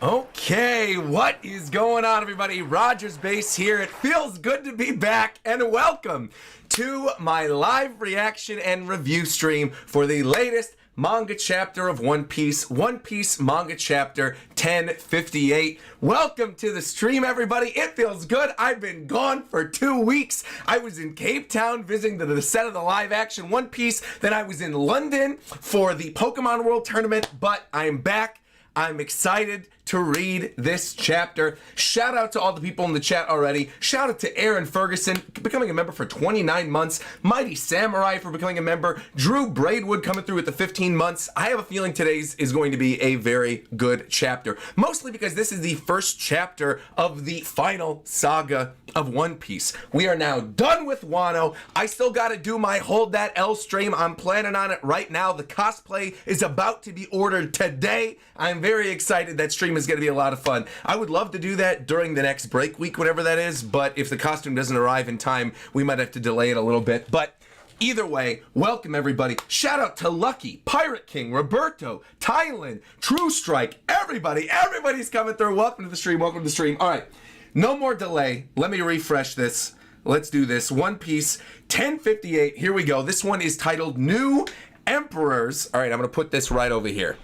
Okay, what is going on, everybody? RogersBase here. It feels good to be back, and welcome to my live reaction and review stream for the latest manga chapter of One Piece manga chapter 1058. Welcome to the stream, everybody. It feels good. I've been gone for 2 weeks. I was in Cape Town visiting the set of the live action One Piece. Then I was in London for the Pokemon World Tournament, but I'm back. I'm excited to read this chapter. Shout out to all the people in the chat already. Shout out to Aaron Ferguson, becoming a member for 29 months. Mighty Samurai for becoming a member. Drew Braidwood coming through with the 15 months. I have a feeling today's is going to be a very good chapter. Mostly because this is the first chapter of the final saga of One Piece. We are now done with Wano. I still got to do my Hold That L stream. I'm planning on it right now. The cosplay is about to be ordered today. I'm very excited. That stream is going to be a lot of fun. I would love to do that during the next break week, whatever that is, but if the costume doesn't arrive in time, we might have to delay it a little bit. But either way, welcome everybody. Shout out to Lucky, Pirate King, Roberto, Thailand, True Strike, everybody. Everybody's coming through. Welcome to the stream. Welcome to the stream. All right, no more delay. Let me refresh this. Let's do this. One Piece 1058. Here we go. This one is titled New Emperors. All right, I'm going to put this right over here.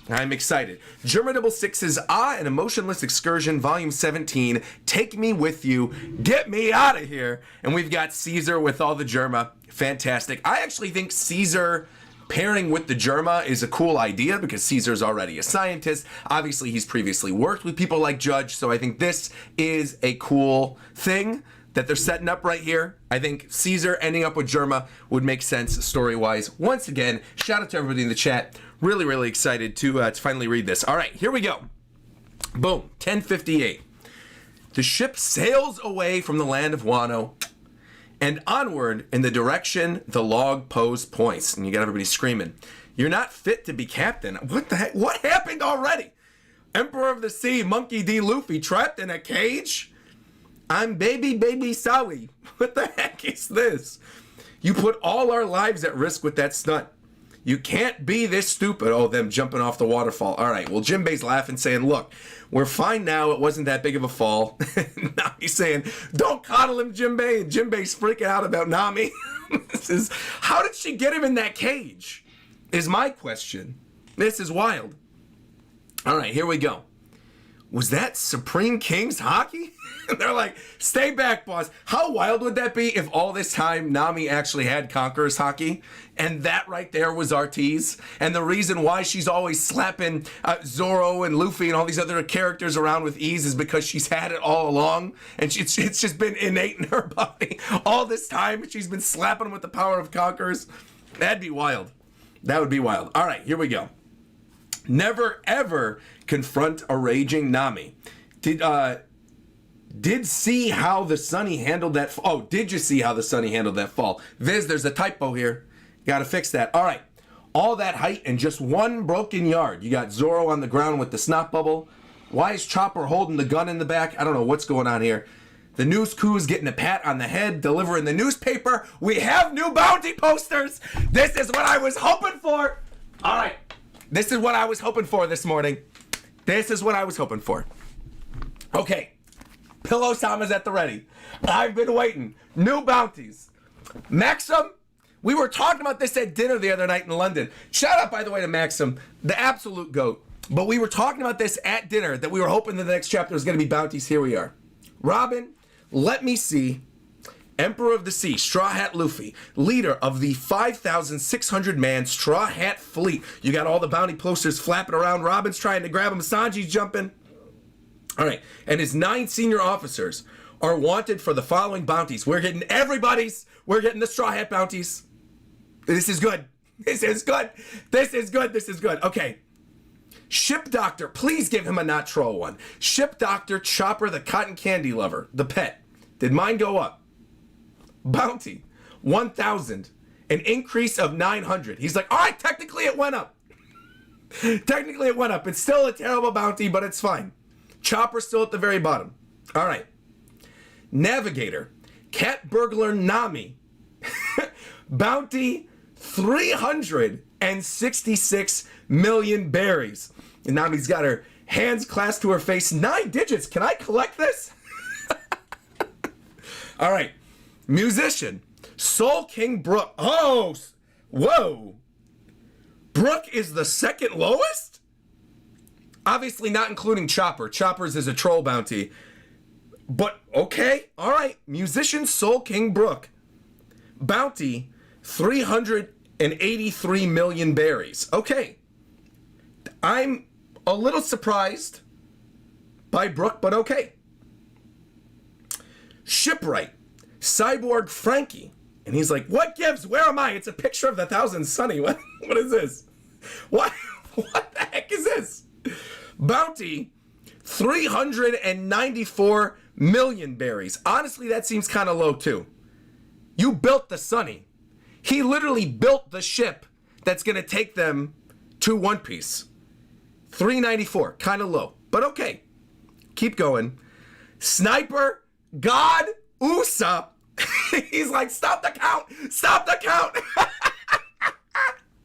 I'm excited. Germa 66's An Emotionless Excursion, Volume 17. Take me with you. Get me out of here. And we've got Caesar with all the Germa. Fantastic. I actually think Caesar pairing with the Germa is a cool idea because Caesar's already a scientist. Obviously, he's previously worked with people like Judge, so I think this is a cool thing that they're setting up right here. I think Caesar ending up with Germa would make sense story-wise. Once again, shout out to everybody in the chat. Really, really excited to finally read this. All right, here we go. Boom, 1058. The ship sails away from the land of Wano and onward in the direction the log post points. And you got everybody screaming, "You're not fit to be captain." What the heck? What happened already? Emperor of the Sea, Monkey D. Luffy, trapped in a cage? I'm baby Sawi. What the heck is this? You put all our lives at risk with that stunt. You can't be this stupid. Oh, them jumping off the waterfall. All right, well, Jinbei's laughing, saying, look, we're fine now. It wasn't that big of a fall. Now he's saying, don't coddle him, Jinbei. And Jinbei's freaking out about Nami. This is, how did she get him in that cage? Is my question. This is wild. All right, here we go. Was that Supreme King's hockey? They're like, stay back, boss. How wild would that be if all this time Nami actually had Conqueror's hockey? And that right there was our tease. And the reason why she's always slapping Zoro and Luffy and all these other characters around with ease is because she's had it all along. And it's just been innate in her body. All this time, she's been slapping them with the power of Conquerors. That'd be wild. That would be wild. All right, here we go. Never, ever confront a raging Nami. Did see how the Sunny handled that? Oh, did you see how the Sunny handled that fall? Viz, there's a typo here. Got to fix that. All right. All that height and just one broken yard. You got Zoro on the ground with the snot bubble. Why is Chopper holding the gun in the back? I don't know what's going on here. The news crew's getting a pat on the head, delivering the newspaper. We have new bounty posters. This is what I was hoping for. All right. This is what I was hoping for this morning. This is what I was hoping for. Okay. Pillow-sama's at the ready. I've been waiting. New bounties. Maxim, we were talking about this at dinner the other night in London. Shout out, by the way, to Maxim, the absolute GOAT. But we were talking about this at dinner, that we were hoping that the next chapter was going to be bounties. Here we are. Robin, let me see. Emperor of the Sea, Straw Hat Luffy, leader of the 5,600-man Straw Hat Fleet. You got all the bounty posters flapping around. Robin's trying to grab him. Sanji's jumping. All right, and his 9 senior officers are wanted for the following bounties. We're getting everybody's. We're getting the Straw Hat bounties. This is good. This is good. This is good. This is good. Okay. Ship Doctor, please give him a not troll one. Ship Doctor Chopper, the cotton candy lover, the pet. Did mine go up? Bounty, 1,000. An increase of 900. He's like, all right, technically it went up. Technically it went up. It's still a terrible bounty, but it's fine. Chopper's still at the very bottom. All right. Navigator, Cat Burglar Nami. Bounty, 366 million berries. And Nami's got her Hands clasped to her face. 9 digits. Can I collect this? All right. Musician. Soul King Brook. Oh, whoa. Brook is the second lowest? Obviously not including Chopper. Chopper's is a troll bounty. But, okay. All right. Musician Soul King Brook. Bounty, 383 million berries. Okay. I'm a little surprised by Brook, but okay. Shipwright, Cyborg Frankie. And he's like, what gives? Where am I? It's a picture of the Thousand Sunny. What is this? What the heck is this? Bounty, 394 million berries. Honestly, that seems kind of low too. You built the Sunny. He literally built the ship that's going to take them to One Piece. 394, kind of low, but okay. Keep going. Sniper God Usopp. He's like, stop the count. Stop the count.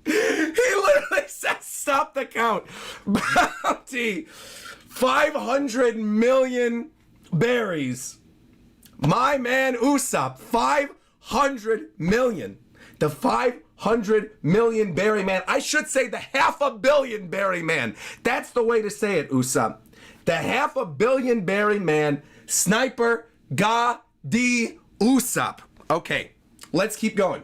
He literally says, stop the count. Bounty, 500 million berries. My man Usopp, 500 million. The 500 million berry man. I should say the 500 million berry man. That's the way to say it, Usopp. The 500 million berry man, Sniper Ga D Usopp. Okay, let's keep going.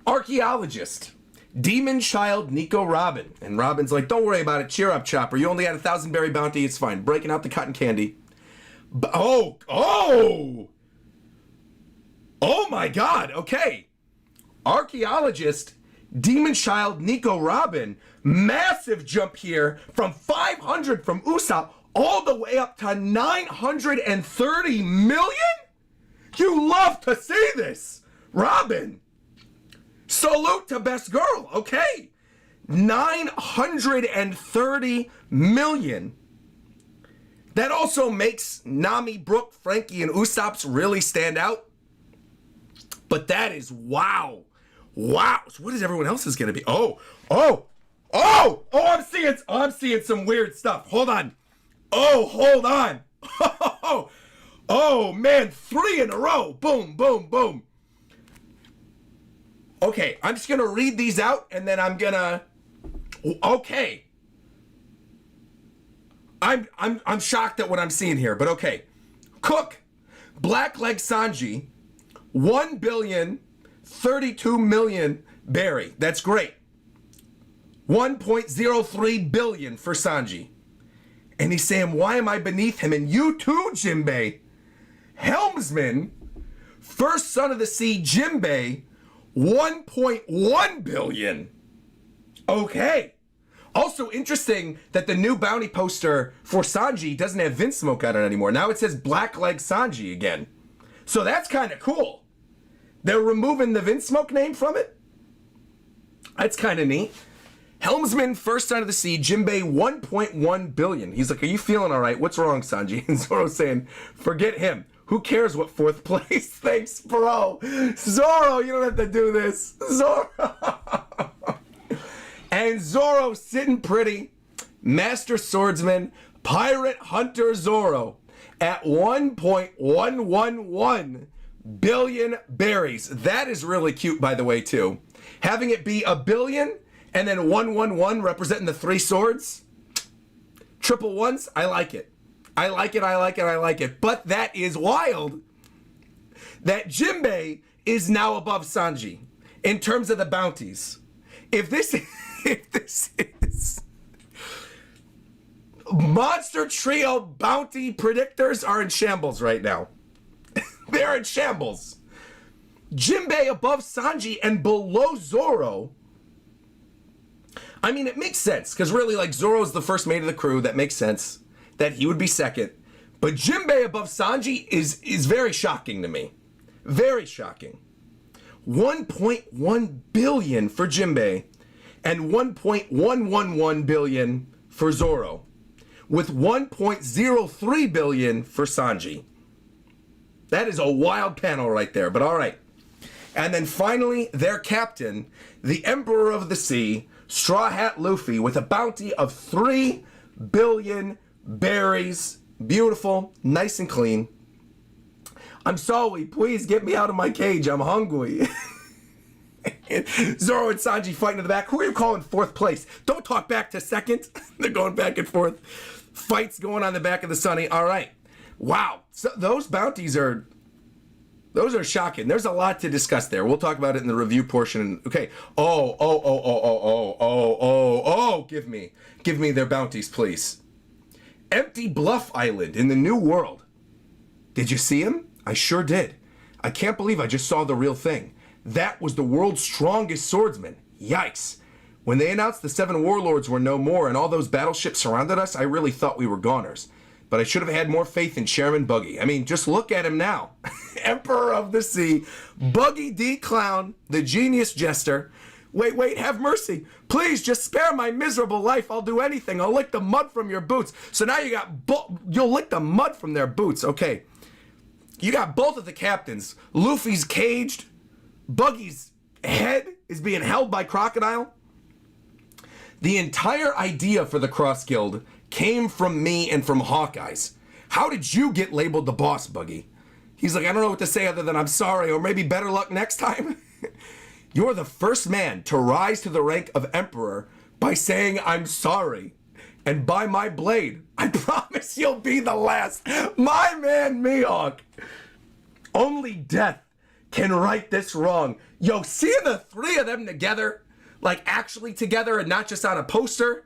Archaeologist, Demon Child Nico Robin. And Robin's like, don't worry about it. Cheer up, Chopper. You only had 1,000 berry bounty. It's fine. Breaking out the cotton candy. Oh my God. Okay. Archaeologist, Demon Child Nico Robin. Massive jump here from 500 from Usopp all the way up to 930 million? You love to see this, Robin. Salute to best girl, okay. 930 million. That also makes Nami, Brook, Frankie, and Usopp's really stand out. But that is wow. Wow. So what is everyone else's gonna be? I'm seeing some weird stuff. Hold on. Hold on. Oh man, 3 in a row. Boom, boom, boom. Okay, I'm just gonna read these out and then I'm gonna. Okay. I'm shocked at what I'm seeing here, but okay. Cook, Blackleg Sanji, 1,032 million berry. That's great. 1.03 billion for Sanji. And he's saying, why am I beneath him? And you too, Jinbei. Helmsman, First Son of the Sea, Jinbei, 1.1 billion. Okay. Also interesting that the new bounty poster for Sanji doesn't have Vince Smoke on it anymore. Now it says Blackleg Sanji again. So that's kind of cool. They're removing the Vince Smoke name from it. That's kind of neat. Helmsman, First Son of the Sea, Jinbei, 1.1 billion. He's like, are you feeling all right? What's wrong, Sanji? And Zoro's saying, forget him. Who cares what 4th place? Thanks, bro. Zoro, you don't have to do this. Zoro. And Zoro sitting pretty. Master Swordsman, Pirate Hunter Zoro at 1.111 billion berries. That is really cute, by the way, too. Having it be a billion and then 111 representing the 3 swords. Triple ones, I like it. I like it. But that is wild that Jinbei is now above Sanji in terms of the bounties. If this is Monster Trio bounty predictors are in shambles right now. They're in shambles. Jinbei above Sanji and below Zoro. I mean, it makes sense, because really, like, Zoro's the first mate of the crew. That makes sense that he would be second. But Jinbei above Sanji is very shocking to me. Very shocking. 1.1 billion for Jinbei and 1.111 billion for Zoro, with 1.03 billion for Sanji. That is a wild panel right there, but all right. And then finally, their captain, the Emperor of the Sea, Straw Hat Luffy, with a bounty of 3 billion berries. Beautiful, nice and clean. I'm sorry, please get me out of my cage. I'm hungry. Zoro and Sanji fighting in the back. Who are you calling fourth place? Don't talk back to second. They're going back and forth. Fights going on the back of the Sunny. All right. Wow. So those bounties are... Those are shocking. There's a lot to discuss there. We'll talk about it in the review portion. Okay. Give me their bounties, please. Empty Bluff Island in the New World. Did you see him? I sure did. I can't believe I just saw the real thing. That was the world's strongest swordsman. Yikes. When they announced the 7 warlords were no more and all those battleships surrounded us, I really thought we were goners. But I should have had more faith in Chairman Buggy. I mean, just look at him now. Emperor of the Sea, Buggy D. Clown, the genius jester. Wait, have mercy. Please, just spare my miserable life. I'll do anything. I'll lick the mud from your boots. So now you'll lick the mud from their boots. Okay. You got both of the captains. Luffy's caged. Buggy's head is being held by Crocodile. The entire idea for the Cross Guild came from me and from Hawkeye's. How did you get labeled the boss, Buggy? He's like, I don't know what to say other than I'm sorry, or maybe better luck next time. You're the first man to rise to the rank of Emperor by saying I'm sorry. And by my blade, I promise you'll be the last. My man, Mihawk. Only death can right this wrong. Yo, seeing the 3 of them together, like actually together and not just on a poster.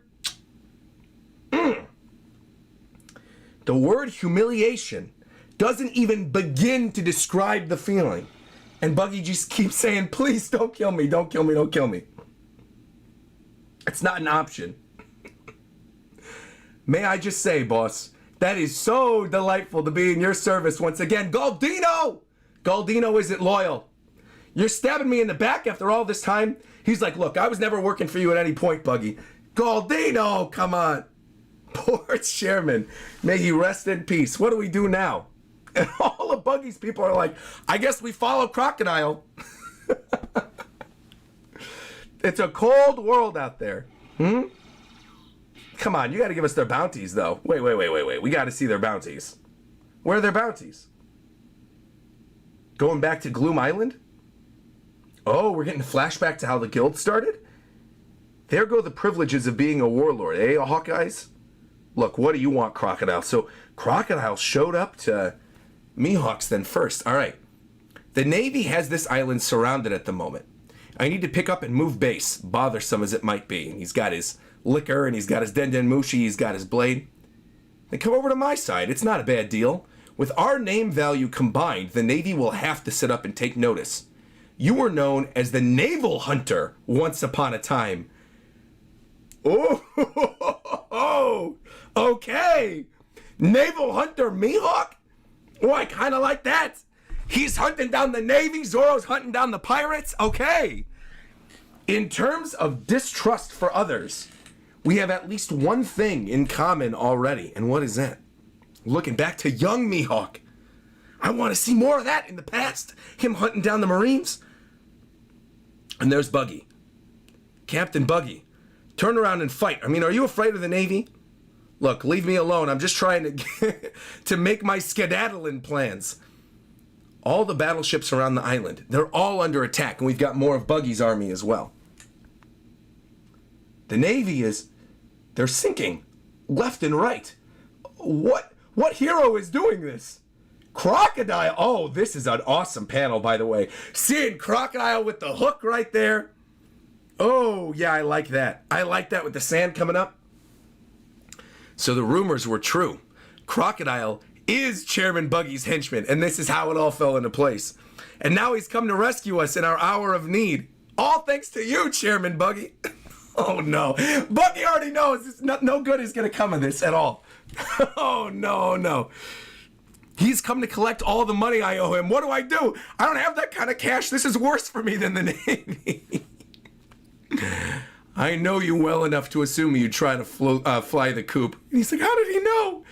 The word humiliation doesn't even begin to describe the feeling. And Buggy just keeps saying, please don't kill me, don't kill me, don't kill me. It's not an option. May I just say, boss, that is so delightful to be in your service once again. Galdino! Galdino isn't loyal. You're stabbing me in the back after all this time? He's like, look, I was never working for you at any point, Buggy. Galdino, come on. Poor chairman. May he rest in peace. What do we do now? And all of Buggy's people are like, I guess we follow Crocodile. It's a cold world out there. Come on, you got to give us their bounties, though. Wait. We got to see their bounties. Where are their bounties? Going back to Gloom Island? Oh, we're getting a flashback to how the guild started? There go the privileges of being a warlord, eh, Hawkeyes? Look, what do you want, Crocodile? So, Crocodile showed up to Mihawk's then first. All right. The Navy has this island surrounded at the moment. I need to pick up and move base, bothersome as it might be. And he's got his liquor, and he's got his Den Den Mushi, he's got his blade. Then come over to my side. It's not a bad deal. With our name value combined, the Navy will have to sit up and take notice. You were known as the Naval Hunter once upon a time. Oh, okay. Naval Hunter Mihawk? Oh, I kind of like that. He's hunting down the Navy, Zoro's hunting down the pirates. Okay. In terms of distrust for others, we have at least one thing in common already. And what is that? Looking back to young Mihawk. I want to see more of that in the past. Him hunting down the Marines. And there's Buggy. Captain Buggy. Turn around and fight. I mean, are you afraid of the Navy? Look, leave me alone. I'm just trying to make my skedaddling plans. All the battleships around the island, they're all under attack, and we've got more of Buggy's army as well. The Navy they're sinking left and right. What hero is doing this? Crocodile. Oh, this is an awesome panel, by the way. Seeing Crocodile with the hook right there. Oh, yeah, I like that. I like that with the sand coming up. So the rumors were true. Crocodile is Chairman Buggy's henchman, and this is how it all fell into place. And now he's come to rescue us in our hour of need. All thanks to you, Chairman Buggy. Oh, no. Buggy already knows no good is going to come of this at all. Oh, no. He's come to collect all the money I owe him. What do? I don't have that kind of cash. This is worse for me than the Navy. I know you well enough to assume you'd try to fly the coop. And he's like, how did he know?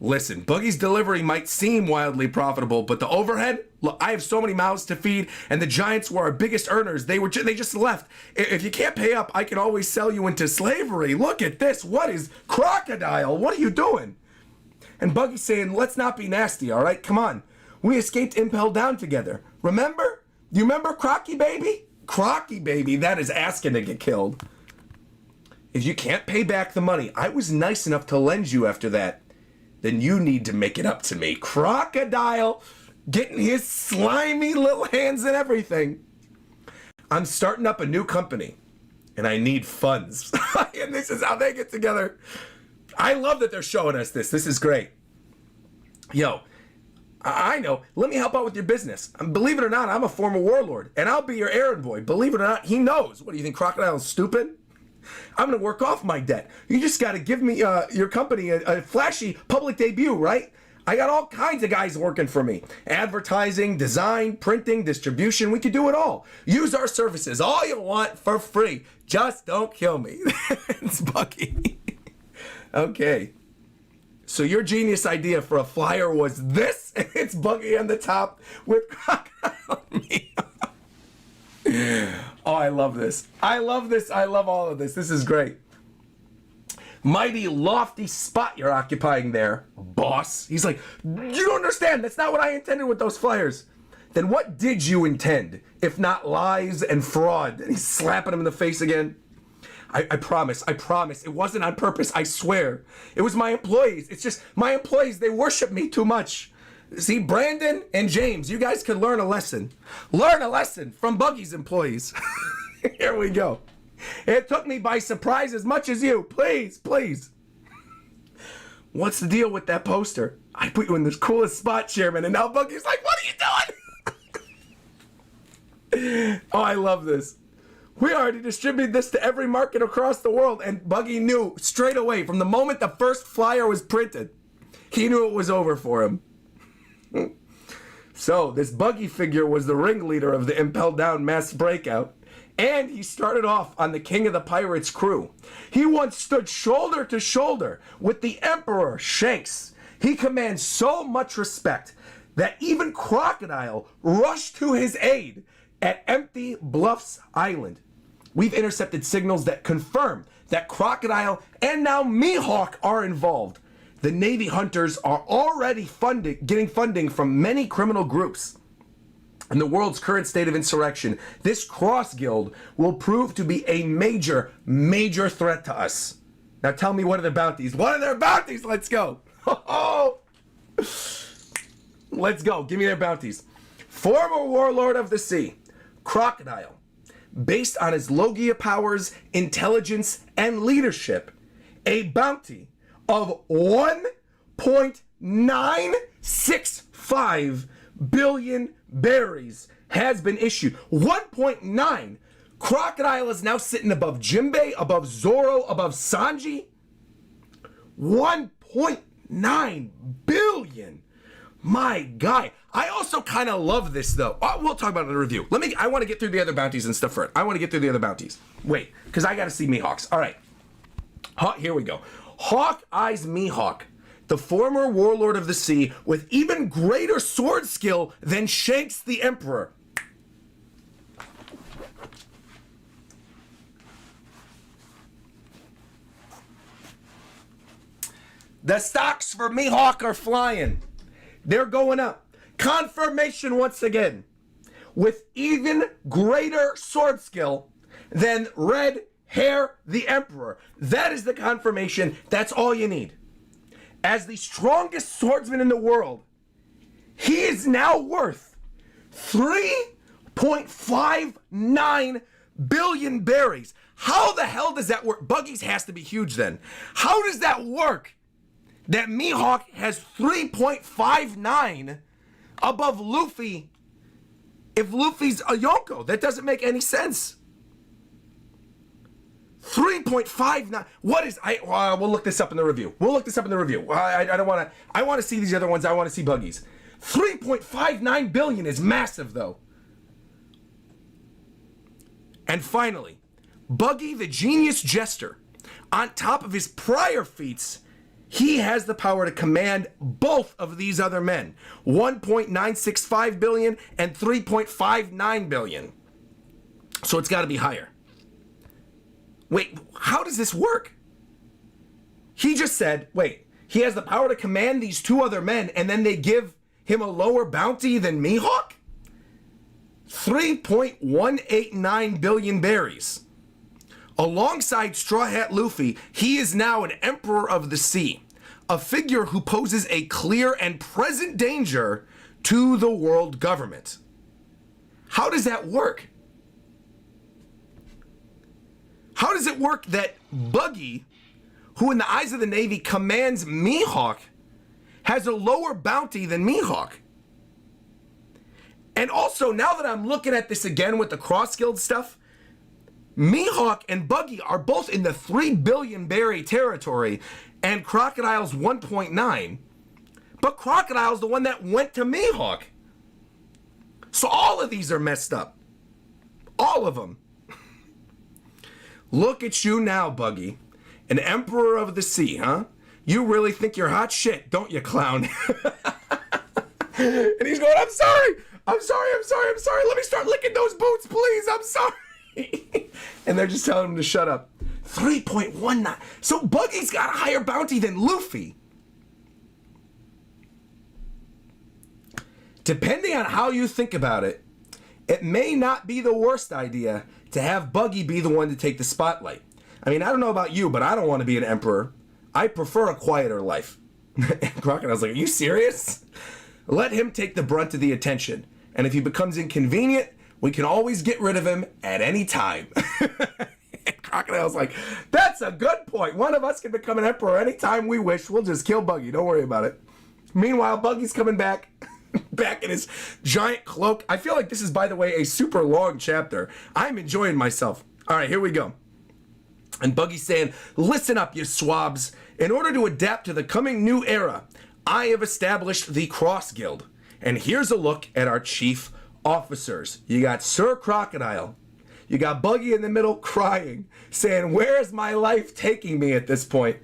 Listen, Boogie's delivery might seem wildly profitable, but the overhead, look, I have so many mouths to feed, and the Giants were our biggest earners. They just left. If you can't pay up, I can always sell you into slavery. Look at this. What is Crocodile? What are you doing? And Boogie's saying, let's not be nasty, all right? Come on. We escaped Impel Down together. Remember? You remember Crocky Baby? Crocky Baby, that is asking to get killed. If you can't pay back the money I was nice enough to lend you after that, then you need to make it up to me. Crocodile getting his slimy little hands and everything. I'm starting up a new company, and I need funds. And this is how they get together. I love that they're showing us this. This is great. Yo, I know. Let me help out with your business. Believe it or not, I'm a former warlord, and I'll be your errand boy. Believe it or not, he knows. What, do you think Crocodile is stupid? I'm going to work off my debt. You just got to give me your company a flashy public debut, right? I got all kinds of guys working for me. Advertising, design, printing, distribution. We could do it all. Use our services all you want for free. Just don't kill me. It's Bucky. Okay. So your genius idea for a flyer was this. It's Buggy on the top with Crocodile on me. Oh, I love this. I love this. I love all of this. This is great. Mighty lofty spot you're occupying there, boss. He's like, you don't understand. That's not what I intended with those flyers. Then what did you intend, if not lies and fraud? And he's slapping him in the face again. I promise. It wasn't on purpose. I swear. It was my employees. It's just my employees. They worship me too much. See, Brandon and James, you guys could learn a lesson. Learn a lesson from Buggy's employees. Here we go. It took me by surprise as much as you. Please, please. What's the deal with that poster? I put you in this coolest spot, Chairman, and now Buggy's like, what are you doing? Oh, I love this. We already distributed this to every market across the world, and Buggy knew straight away from the moment the first flyer was printed. He knew it was over for him. So, this Buggy figure was the ringleader of the Impel Down mass breakout, and he started off on the King of the Pirates crew. He once stood shoulder to shoulder with the Emperor Shanks. He commands so much respect that even Crocodile rushed to his aid at Empty Bluffs Island. We've intercepted signals that confirm that Crocodile and now Mihawk are involved. The Navy hunters are already getting funding from many criminal groups. In the world's current state of insurrection, this cross guild will prove to be a major, major threat to us. Now tell me, what are their bounties? What are their bounties? Let's go. Let's go. Give me their bounties. Former warlord of the sea, Crocodile. Based on his Logia powers, intelligence, and leadership, a bounty of 1.965 billion berries has been issued. 1.9. Crocodile is now sitting above Jinbei, above Zoro, above Sanji. 1.9 billion. My guy. I also kind of love this, though. We'll talk about it in the review. I want to get through the other bounties and stuff first. Wait, because I got to see Mihawks. All right. Here we go. Hawkeye's Mihawk, the former warlord of the sea with even greater sword skill than Shanks the Emperor. The stocks for Mihawk are flying. They're going up. Confirmation once again. With even greater sword skill than Red Hair the Emperor. That is the confirmation. That's all you need. As the strongest swordsman in the world, he is now worth 3.59 billion berries. How the hell does that work? Buggy's has to be huge then. How does that work? That Mihawk has 3.59 above Luffy if Luffy's a Yonko. That doesn't make any sense. 3.59. What is we'll look this up in the review. I don't want to. I want to see these other ones. I want to see Buggy's. 3.59 billion is massive, though. And finally, Buggy the Genius Jester, on top of his prior feats, he has the power to command both of these other men, 1.965 billion and 3.59 billion. So it's got to be higher. Wait, how does this work? He just said, wait, he has the power to command these two other men, and then they give him a lower bounty than Mihawk? 3.189 billion berries. Alongside Straw Hat Luffy, he is now an Emperor of the Sea, a figure who poses a clear and present danger to the world government. How does that work? How does it work that Buggy, who in the eyes of the Navy commands Mihawk, has a lower bounty than Mihawk? And also, now that I'm looking at this again with the Cross Guild stuff, Mihawk and Buggy are both in the 3 billion berry territory, and Crocodile's 1.9. But Crocodile's the one that went to Mihawk. So all of these are messed up. All of them. Look at you now, Buggy. An Emperor of the Sea, huh? You really think you're hot shit, don't you, clown? And he's going, I'm sorry. Let me start licking those boots, please. I'm sorry. And they're just telling him to shut up. 3.19. So Buggy's got a higher bounty than Luffy. Depending on how you think about it, it may not be the worst idea to have Buggy be the one to take the spotlight. I mean, I don't know about you, but I don't want to be an emperor. I prefer a quieter life. And Crocodile's like, are you serious? Let him take the brunt of the attention. And if he becomes inconvenient, we can always get rid of him at any time. And Crocodile's like, that's a good point. One of us can become an emperor anytime we wish. We'll just kill Buggy. Don't worry about it. Meanwhile, Buggy's coming back. Back in his giant cloak. I feel like this is, by the way, a super long chapter. I'm enjoying myself. All right, here we go. And Buggy's saying, listen up, you swabs. In order to adapt to the coming new era, I have established the Cross Guild. And here's a look at our chief officers. You got Sir Crocodile. You got Buggy in the middle crying, saying, where's my life taking me at this point?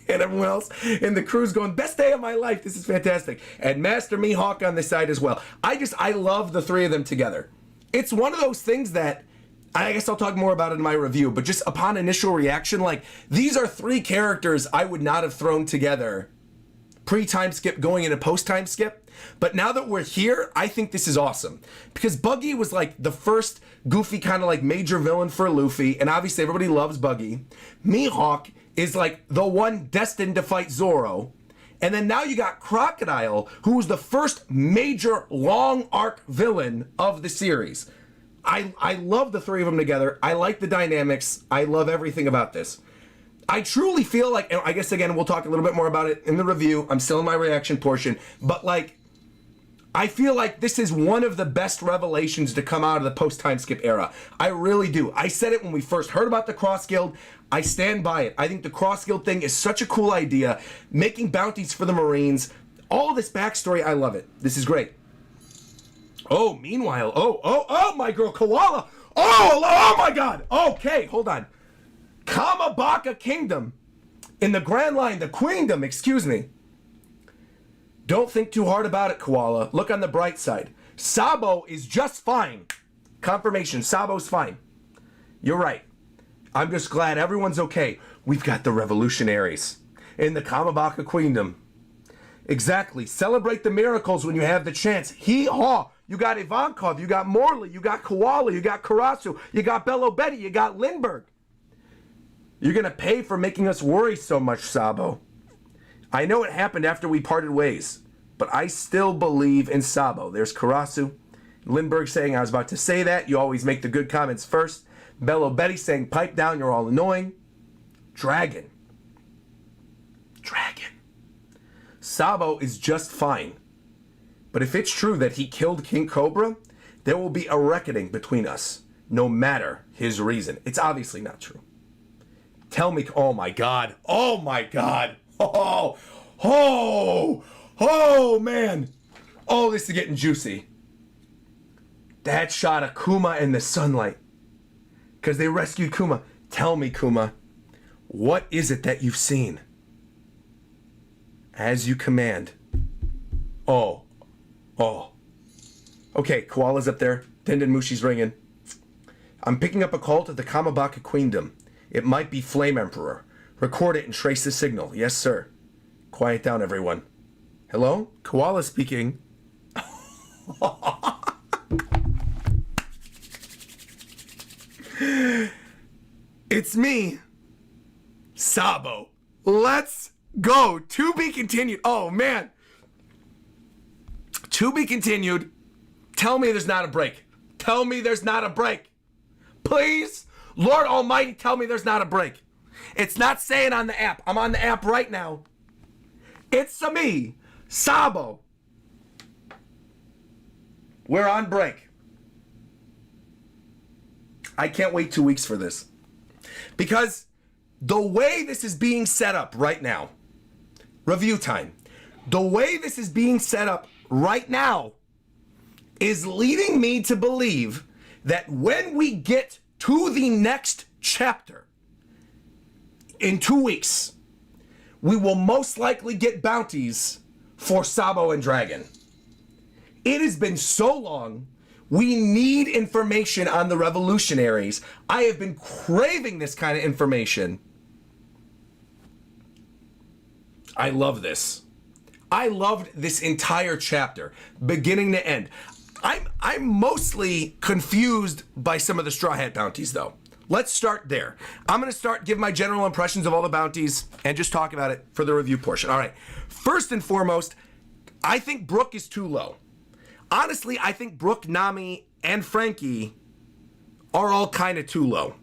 And everyone else in the crew's going, best day of my life. This is fantastic. And Master Mihawk on the side as well. I love the three of them together. It's one of those things that, I guess I'll talk more about it in my review, but just upon initial reaction, like, these are three characters I would not have thrown together pre-time skip going into post-time skip. But now that we're here, I think this is awesome. Because Buggy was like the first goofy kind of like major villain for Luffy, and obviously everybody loves Buggy. Mihawk is like the one destined to fight Zoro. And then now you got Crocodile, who was the first major long arc villain of the series. I love the three of them together. I like the dynamics. I love everything about this. I truly feel like, and I guess again, we'll talk a little bit more about it in the review. I'm still in my reaction portion, but like, I feel like this is one of the best revelations to come out of the post-time skip era. I really do. I said it when we first heard about the Cross Guild. I stand by it. I think the Cross Guild thing is such a cool idea. Making bounties for the Marines. All this backstory, I love it. This is great. Oh, meanwhile, oh, my girl, Koala. Oh my God. Okay, hold on. Kamabaka Kingdom. In the Grand Line, the Queendom, excuse me. Don't think too hard about it, Koala. Look on the bright side. Sabo is just fine. Confirmation, Sabo's fine. You're right. I'm just glad everyone's okay. We've got the revolutionaries in the Kamabaka Queendom. Exactly. Celebrate the miracles when you have the chance. Hee-haw. You got Ivankov, you got Morley, you got Koala, you got Karasu, you got Bello Betty, you got Lindbergh. You're going to pay for making us worry so much, Sabo. I know it happened after we parted ways, but I still believe in Sabo. There's Karasu. Lindbergh saying, I was about to say that. You always make the good comments first. Bello Betty saying, pipe down, you're all annoying. Dragon. Sabo is just fine. But if it's true that he killed King Cobra, there will be a reckoning between us, no matter his reason. It's obviously not true. Tell me, oh my God. Oh, man. Oh, this is getting juicy. That shot of Kuma in the sunlight. Because they rescued Kuma. Tell me, Kuma, what is it that you've seen? As you command. Oh. Okay, Koala's up there. Denden Mushi's ringing. I'm picking up a call to the Kamabaka Queendom. It might be Flame Emperor. Record it and trace the signal. Yes, sir. Quiet down, everyone. Hello? Koala speaking. It's me, Sabo. Let's go. To be continued. Oh, man. To be continued. Tell me there's not a break. Tell me there's not a break. Please, Lord Almighty, tell me there's not a break. It's not saying on the app. I'm on the app right now. It's me, Sabo. We're on break. I can't wait 2 weeks for this. Because the way this is being set up right now, review time, the way this is being set up right now is leading me to believe that when we get to the next chapter in 2 weeks, we will most likely get bounties for Sabo and Dragon. It has been so long. We need information on the revolutionaries. I have been craving this kind of information. I love this. I loved this entire chapter, beginning to end. I'm mostly confused by some of the Straw Hat bounties, though. Let's start there. I'm going to give my general impressions of all the bounties and just talk about it for the review portion. All right. First and foremost, I think Brook is too low. Honestly, I think Brook, Nami, and Frankie are all kind of too low.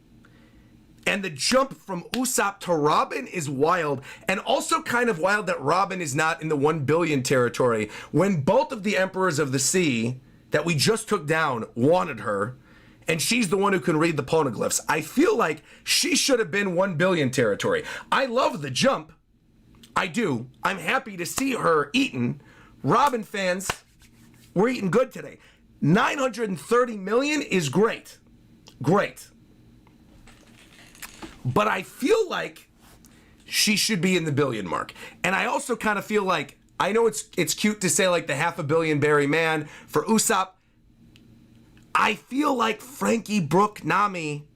And the jump from Usopp to Robin is wild, and also kind of wild that Robin is not in the 1 billion territory when both of the Emperors of the Sea that we just took down wanted her, and she's the one who can read the poneglyphs. I feel like she should have been 1 billion territory. I love the jump. I do. I'm happy to see her eaten. Robin fans, we're eating good today. 930 million is great. Great. But I feel like she should be in the billion mark. And I also kind of feel like, I know it's cute to say like the 500 million berry man for Usopp. I feel like Frankie, Brook, Nami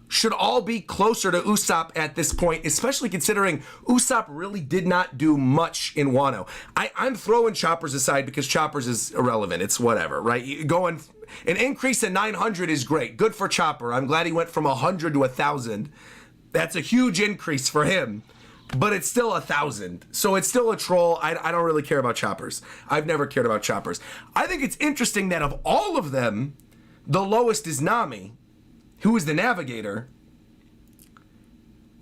should all be closer to Usopp at this point, especially considering Usopp really did not do much in Wano. I'm throwing Choppers aside because Choppers is irrelevant. It's whatever, right? Going an increase in 900 is great. Good for Chopper. I'm glad he went from 100 to 1,000. That's a huge increase for him, but it's still 1,000. So it's still a troll. I don't really care about Choppers. I've never cared about Choppers. I think it's interesting that of all of them, the lowest is Nami, who is the navigator.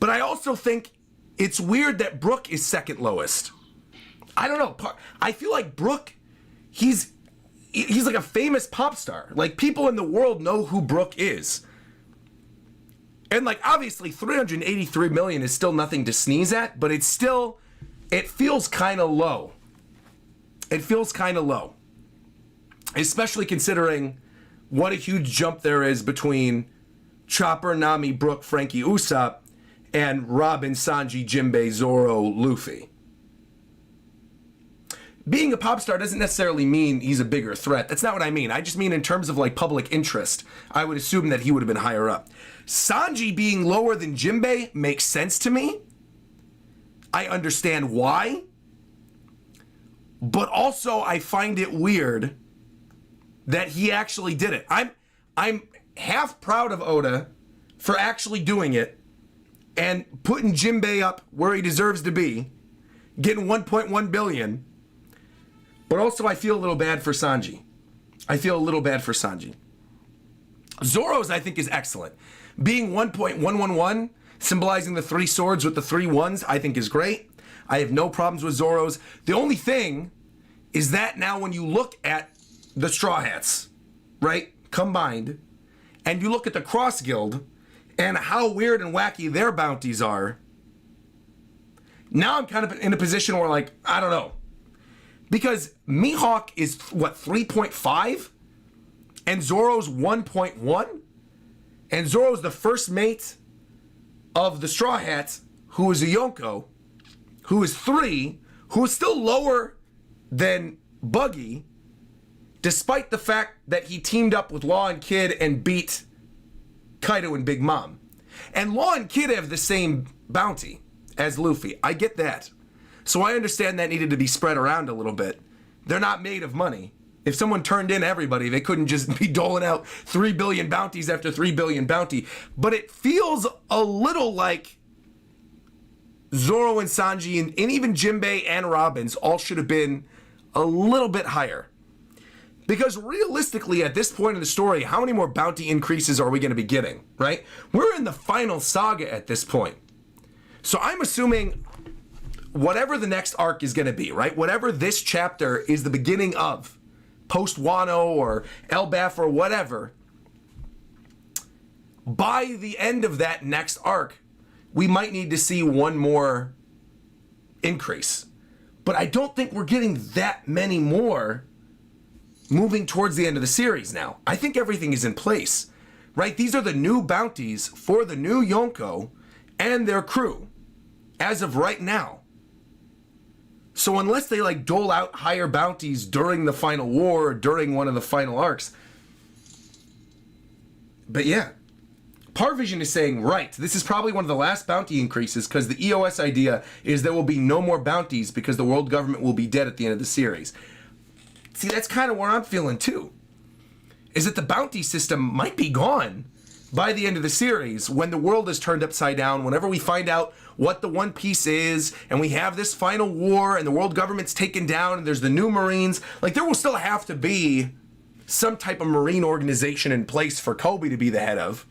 But I also think it's weird that Brook is second lowest. I don't know. I feel like Brook, he's like a famous pop star. Like, people in the world know who Brook is. And like, obviously 383 million is still nothing to sneeze at, but it feels kind of low. It feels kind of low. Especially considering what a huge jump there is between Chopper, Nami, Brook, Frankie, Usopp, and Robin, Sanji, Jinbei, Zoro, Luffy. Being a pop star doesn't necessarily mean he's a bigger threat. That's not what I mean. I just mean in terms of like public interest, I would assume that he would have been higher up. Sanji being lower than Jinbei makes sense to me. I understand why. But also I find it weird that he actually did it. I'm half proud of Oda for actually doing it and putting Jinbei up where he deserves to be, getting 1.1 billion. But also I feel a little bad for Sanji. Zoro's, I think, is excellent. Being 1.111, symbolizing the 3 swords with the 3 ones, I think is great. I have no problems with Zoro's. The only thing is that now when you look at the Straw Hats, right, combined, and you look at the Cross Guild and how weird and wacky their bounties are, now I'm kind of in a position where, like, I don't know. Because Mihawk is, what, 3.5? And Zoro's 1.1? And Zoro's the first mate of the Straw Hats, who is a Yonko, who is 3, who is still lower than Buggy, despite the fact that he teamed up with Law and Kid and beat Kaido and Big Mom. And Law and Kid have the same bounty as Luffy. I get that. So I understand that needed to be spread around a little bit. They're not made of money. If someone turned in everybody, they couldn't just be doling out 3 billion bounties after 3 billion bounty. But it feels a little like Zoro and Sanji and even Jinbei and Robin's all should have been a little bit higher. Because realistically, at this point in the story, how many more bounty increases are we going to be getting, right? We're in the final saga at this point. So I'm assuming whatever the next arc is going to be, right? Whatever this chapter is the beginning of, post Wano or Elbaf or whatever, by the end of that next arc, we might need to see one more increase. But I don't think we're getting that many more moving towards the end of the series now. I think everything is in place, right? These are the new bounties for the new Yonko and their crew as of right now. So unless they like dole out higher bounties during the final war or during one of the final arcs. But yeah, Parvision is saying, right, this is probably one of the last bounty increases because the EOS idea is there will be no more bounties because the world government will be dead at the end of the series. See, that's kind of where I'm feeling too, is that the bounty system might be gone by the end of the series when the world is turned upside down, whenever we find out what the One Piece is and we have this final war and the world government's taken down and there's the new Marines. Like, there will still have to be some type of Marine organization in place for Kobe to be the head of,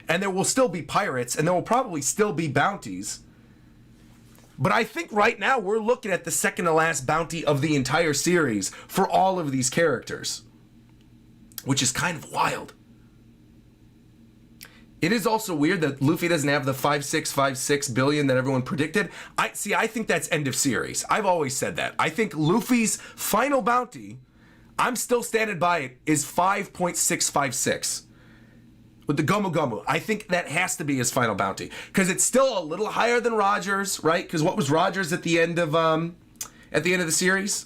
and there will still be pirates and there will probably still be bounties. But I think right now we're looking at the second to last bounty of the entire series for all of these characters, which is kind of wild. It is also weird that Luffy doesn't have the 5656 billion that everyone predicted. I think that's end of series. I've always said that. I think Luffy's final bounty, I'm still standing by it, is 5.656. With the Gomu Gomu. I think that has to be his final bounty. Because it's still a little higher than Rogers, right? Because what was Rogers at the end of the series?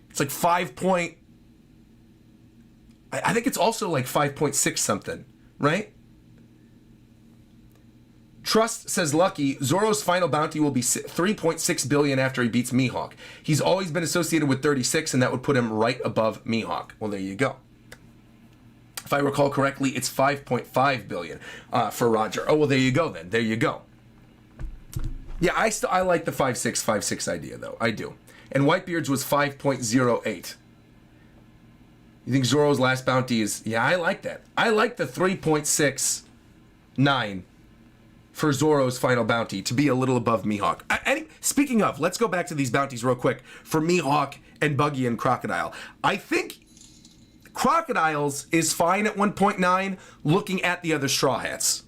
It's like 5 point... I think it's also like 5.6 something, right? Trust says Lucky, Zoro's final bounty will be 3.6 billion after he beats Mihawk. He's always been associated with 36, and that would put him right above Mihawk. Well, there you go. If I recall correctly, it's 5.5 billion for Roger. Oh, well, there you go then. There you go. Yeah, I like the 5656 idea, though. I do. And Whitebeard's was 5.08. You think Zoro's last bounty is... Yeah, I like that. I like the 3.69 for Zoro's final bounty to be a little above Mihawk. Speaking of, let's go back to these bounties real quick for Mihawk and Buggy and Crocodile. I think Crocodile's is fine at 1.9 looking at the other Straw Hats.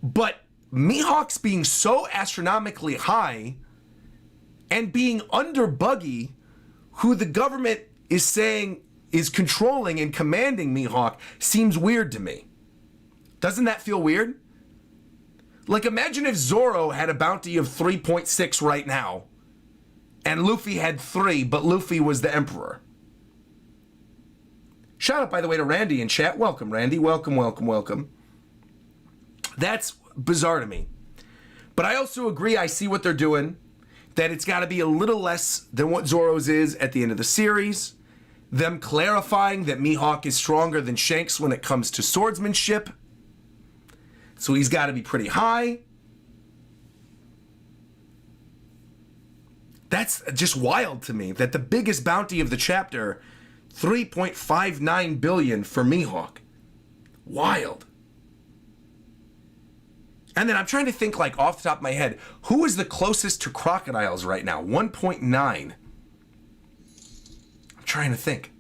But Mihawk's being so astronomically high and being under Buggy, who the government is saying is controlling and commanding Mihawk, seems weird to me. Doesn't that feel weird? Like, imagine if Zoro had a bounty of 3.6 right now and Luffy had 3, but Luffy was the Emperor. Shout out, by the way, to Randy in chat. Welcome, Randy. Welcome, welcome, welcome. That's bizarre to me. But I also agree, I see what they're doing, that it's got to be a little less than what Zoro's is at the end of the series. Them clarifying that Mihawk is stronger than Shanks when it comes to swordsmanship. So he's got to be pretty high. That's just wild to me, that the biggest bounty of the chapter... 3.59 billion for Mihawk. Wild. And then I'm trying to think, like, off the top of my head, who is the closest to Crocodiles right now? 1.9. I'm trying to think.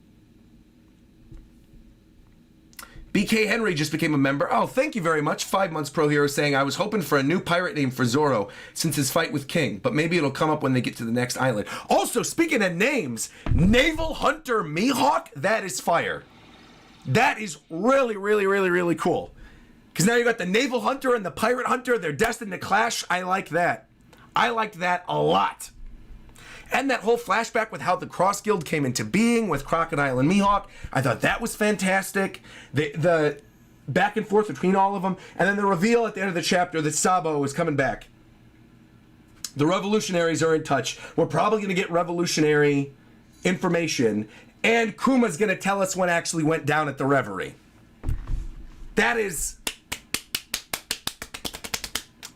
BK Henry just became a member. Oh, thank you very much. 5 months pro hero saying, I was hoping for a new pirate name for Zoro since his fight with King, but maybe it'll come up when they get to the next island. Also, speaking of names, Naval Hunter Mihawk, that is fire. That is really, really, really, really cool. Because now you got the Naval Hunter and the Pirate Hunter. They're destined to clash. I like that. I liked that a lot. And that whole flashback with how the Cross Guild came into being with Crocodile and Mihawk, I thought that was fantastic. The back and forth between all of them, and then the reveal at the end of the chapter that Sabo is coming back. The revolutionaries are in touch. We're probably going to get revolutionary information, and Kuma's going to tell us what actually went down at the Reverie. That is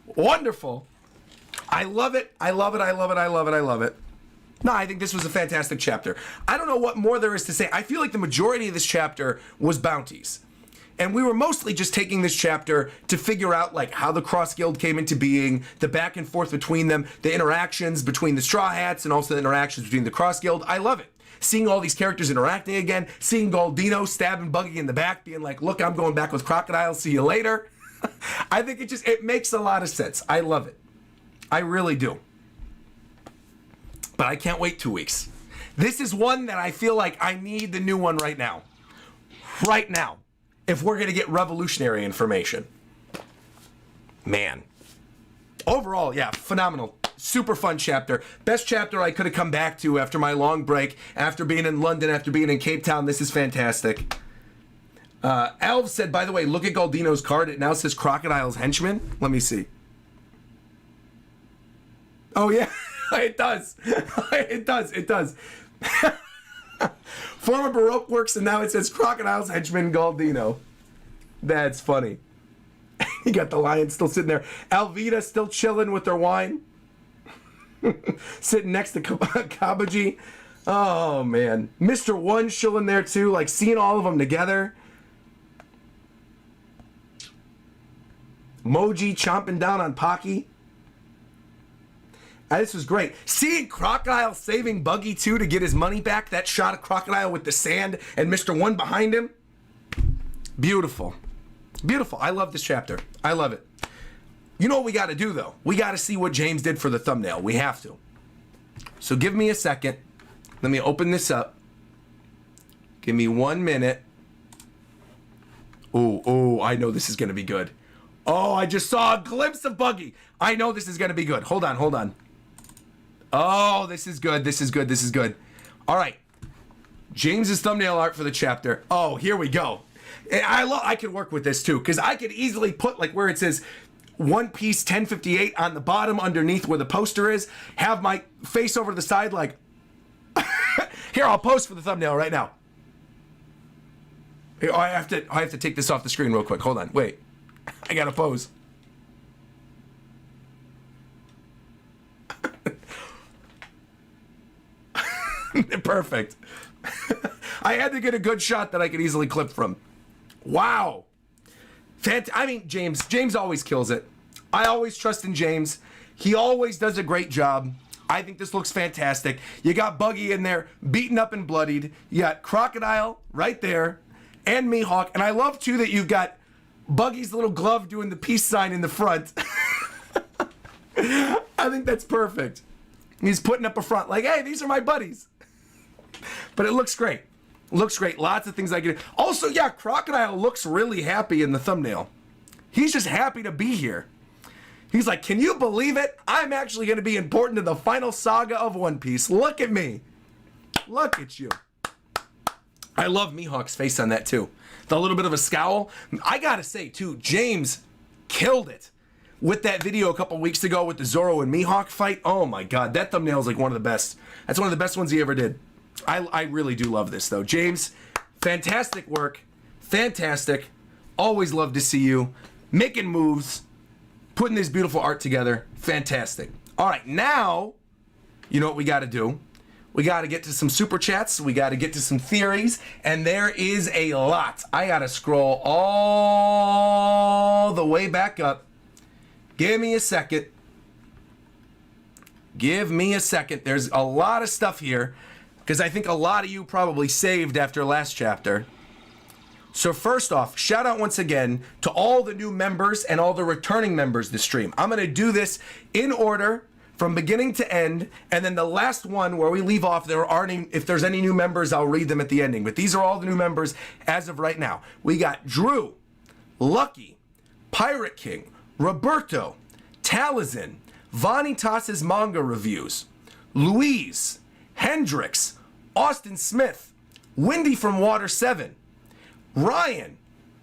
wonderful. I love it. I love it. I love it. I love it. I love it. No, I think this was a fantastic chapter. I don't know what more there is to say. I feel like the majority of this chapter was bounties. And we were mostly just taking this chapter to figure out like how the Cross Guild came into being, the back and forth between them, the interactions between the Straw Hats, and also the interactions between the Cross Guild. I love it. Seeing all these characters interacting again, seeing Galdino stabbing Buggy in the back, being like, look, I'm going back with Crocodile, see you later. I think it makes a lot of sense. I love it. I really do. But I can't wait 2 weeks. This is one that I feel like I need the new one right now. Right now. If we're going to get revolutionary information. Man. Overall, yeah, phenomenal. Super fun chapter. Best chapter I could have come back to after my long break, after being in London, after being in Cape Town. This is fantastic. Alv said, by the way, look at Galdino's card. It now says Crocodile's Henchman. Let me see. Oh, yeah. It does. It does. It does. Former Baroque works, and now it says Crocodile's Henchman Galdino. That's funny. You got the lion still sitting there. Alvita still chilling with their wine. Sitting next to Kabaji. Oh, man. Mr. One chilling there, too. Like, seeing all of them together. Moji chomping down on Pocky. This was great. Seeing Crocodile saving Buggy, too, to get his money back. That shot of Crocodile with the sand and Mr. One behind him. Beautiful. Beautiful. I love this chapter. I love it. You know what we got to do, though? We got to see what James did for the thumbnail. We have to. So give me a second. Let me open this up. Give me 1 minute. Oh, I know this is going to be good. Oh, I just saw a glimpse of Buggy. I know this is going to be good. Hold on. Oh, this is good. This is good. This is good. All right. James's thumbnail art for the chapter. Oh, here we go. I could work with this too, because I could easily put like where it says One Piece 1058 on the bottom underneath where the poster is. Have my face over to the side like, here, I'll pose for the thumbnail right now. Here, I have to take this off the screen real quick. Hold on. Wait. I gotta pose. Perfect. I had to get a good shot that I could easily clip from. Wow. I mean, James always kills it. I always trust in James. He always does a great job. I think this looks fantastic. You got Buggy in there, beaten up and bloodied. You got Crocodile right there, and Mihawk. And I love, too, that you've got Buggy's little glove doing the peace sign in the front. I think that's perfect. He's putting up a front like, hey, these are my buddies. But it looks great. Looks great. Lots of things I can do. Also, yeah, Crocodile looks really happy in the thumbnail. He's just happy to be here. He's like, can you believe it? I'm actually going to be important to the final saga of One Piece. Look at me. Look at you. I love Mihawk's face on that, too. The little bit of a scowl. I got to say, too, James killed it with that video a couple weeks ago with the Zoro and Mihawk fight. Oh, my God. That thumbnail is like one of the best. That's one of the best ones he ever did. I really do love this, though. James, fantastic work. Fantastic. Always love to see you making moves, putting this beautiful art together. Fantastic. All right, now, you know what we got to do? We got to get to some super chats. We got to get to some theories. And there is a lot. I got to scroll all the way back up. Give me a second. Give me a second. There's a lot of stuff here, because I think a lot of you probably saved after last chapter. So first off, shout out once again to all the new members and all the returning members this stream. I'm going to do this in order from beginning to end, and then the last one where we leave off, if there's any new members, I'll read them at the ending. But these are all the new members as of right now. We got Drew, Lucky, Pirate King, Roberto, Talazin, Vanitas's manga reviews. Louise, Hendrix, Austin Smith, Wendy from Water 7, Ryan,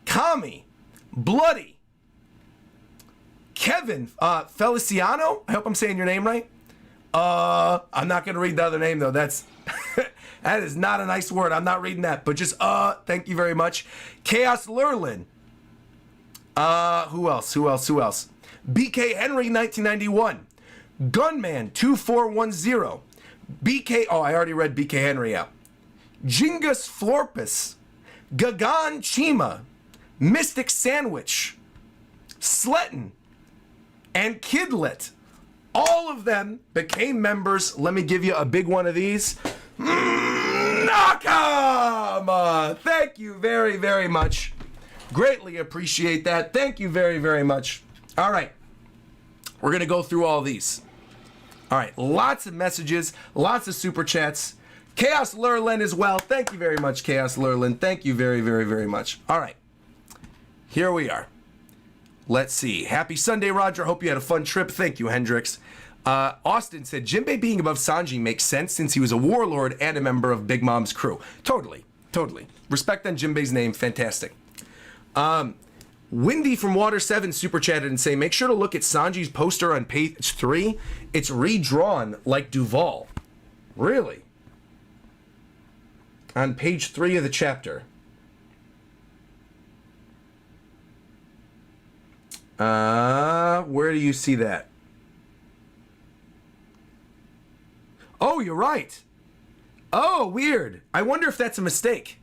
Kami, Bloody, Kevin Feliciano. I hope I'm saying your name right. I'm not going to read the other name, though. That is not a nice word. I'm not reading that. But just, thank you very much. Chaos Lurlin. Who else? BK Henry 1991. Gunman 2410. BK, I already read BK Henry out. Jingus Florpus. Gagan Chima. Mystic Sandwich. Sletton. And Kidlet. All of them became members. Let me give you a big one of these. Nakam! Thank you very, very much. Greatly appreciate that. Thank you very, very much. All right. We're going to go through all these. All right. Lots of messages. Lots of super chats. Chaos Lurlin as well. Thank you very much, Chaos Lurlin. Thank you very, very, very much. All right. Here we are. Let's see. Happy Sunday, Roger. Hope you had a fun trip. Thank you, Hendrix. Austin said, Jinbei being above Sanji makes sense since he was a warlord and a member of Big Mom's crew. Totally. Respect on Jinbei's name. Fantastic. Wendy from Water 7 super chatted and say, make sure to look at Sanji's poster on page 3. It's redrawn like Duval. Really? On page 3 of the chapter. Where do you see that? Oh, you're right. Oh, weird. I wonder if that's a mistake.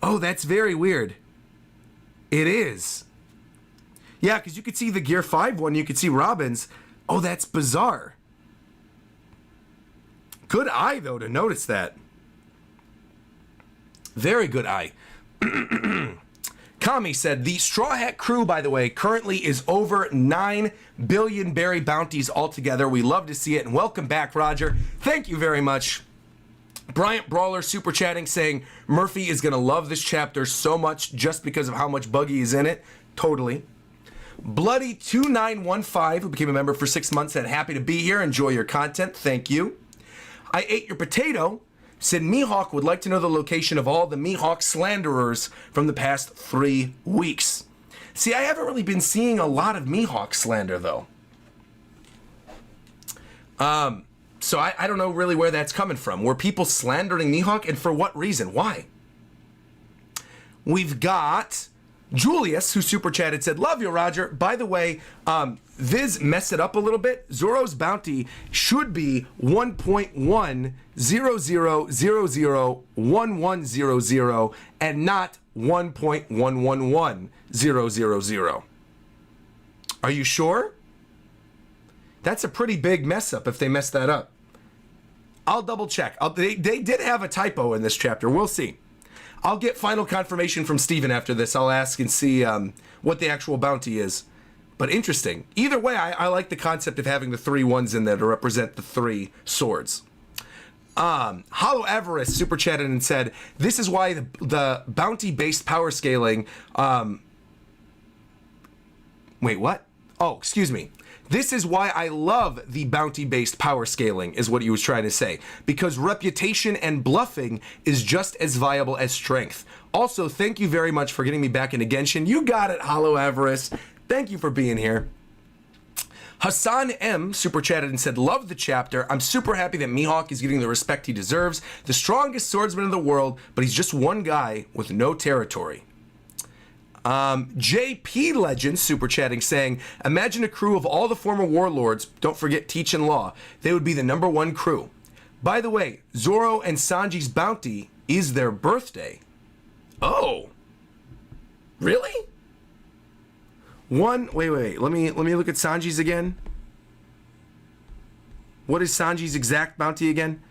Oh, that's very weird. It is. Yeah, because you could see the Gear 5 one. You could see Robin's. Oh, that's bizarre. Good eye, though, to notice that. Very good eye. Kami said, the Straw Hat crew, by the way, currently is over 9 billion berry bounties altogether. We love to see it, and welcome back, Roger. Thank you very much. Bryant Brawler super chatting saying, Murphy is going to love this chapter so much just because of how much Buggy is in it. Totally. Bloody2915, who became a member for 6 months, said, happy to be here. Enjoy your content. Thank you. I ate your potato. Said Mihawk would like to know the location of all the Mihawk slanderers from the past 3 weeks. See, I haven't really been seeing a lot of Mihawk slander, though. So I don't know really where that's coming from. Were people slandering Mihawk, and for what reason? Why? We've got Julius, who super chatted, said, love you, Roger. By the way, Viz messed it up a little bit. Zoro's bounty should be 1.100001100 and not 1.111000. Are you sure? That's a pretty big mess up if they messed that up. I'll double check. They did have a typo in this chapter. We'll see. I'll get final confirmation from Steven after this. I'll ask and see what the actual bounty is. But interesting. Either way, I like the concept of having the 3 ones in there to represent the 3 swords. Hollow Avarice super chatted and said, this is why the bounty-based power scaling... Wait, what? Oh, excuse me. This is why I love the bounty-based power scaling, is what he was trying to say. Because reputation and bluffing is just as viable as strength. Also, thank you very much for getting me back into Genshin. You got it, Hollow Avarice. Thank you for being here. Hassan M super chatted and said, love the chapter. I'm super happy that Mihawk is getting the respect he deserves. The strongest swordsman in the world, but he's just one guy with no territory. JP Legend super chatting saying, imagine a crew of all the former warlords, don't forget Teach and Law. They would be the #1 crew. By the way, Zoro and Sanji's bounty is their birthday. Oh. Really? Wait. Let me look at Sanji's again. What is Sanji's exact bounty again?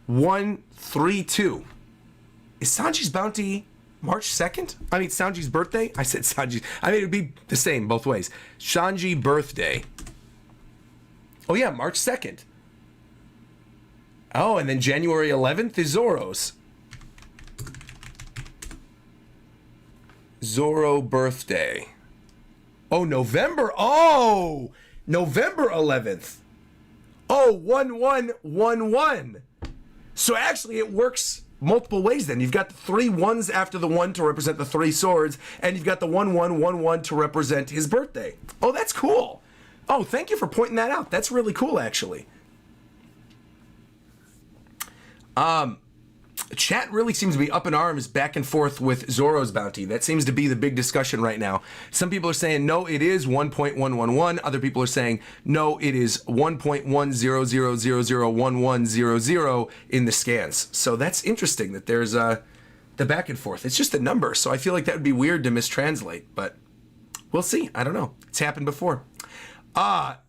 132. Is Sanji's bounty March 2nd? I mean, Sanji's birthday? I said Sanji's. I mean, it would be the same both ways. Sanji birthday. Oh, yeah, March 2nd. Oh, and then January 11th is Zoro's. Zoro birthday. Oh, November. Oh, November 11th. Oh, 1111. So actually it works multiple ways then. You've got the 3 ones after the 1 to represent the 3 swords, and you've got the 1111 to represent his birthday. Oh, that's cool. Oh, thank you for pointing that out. That's really cool, actually. Chat really seems to be up in arms back and forth with Zoro's bounty. That seems to be the big discussion right now. Some people are saying, no, it is 1.111. Other people are saying, no, it is 1.100001100 in the scans. So that's interesting that there's the back and forth. It's just a number, so I feel like that would be weird to mistranslate, but we'll see. I don't know. It's happened before.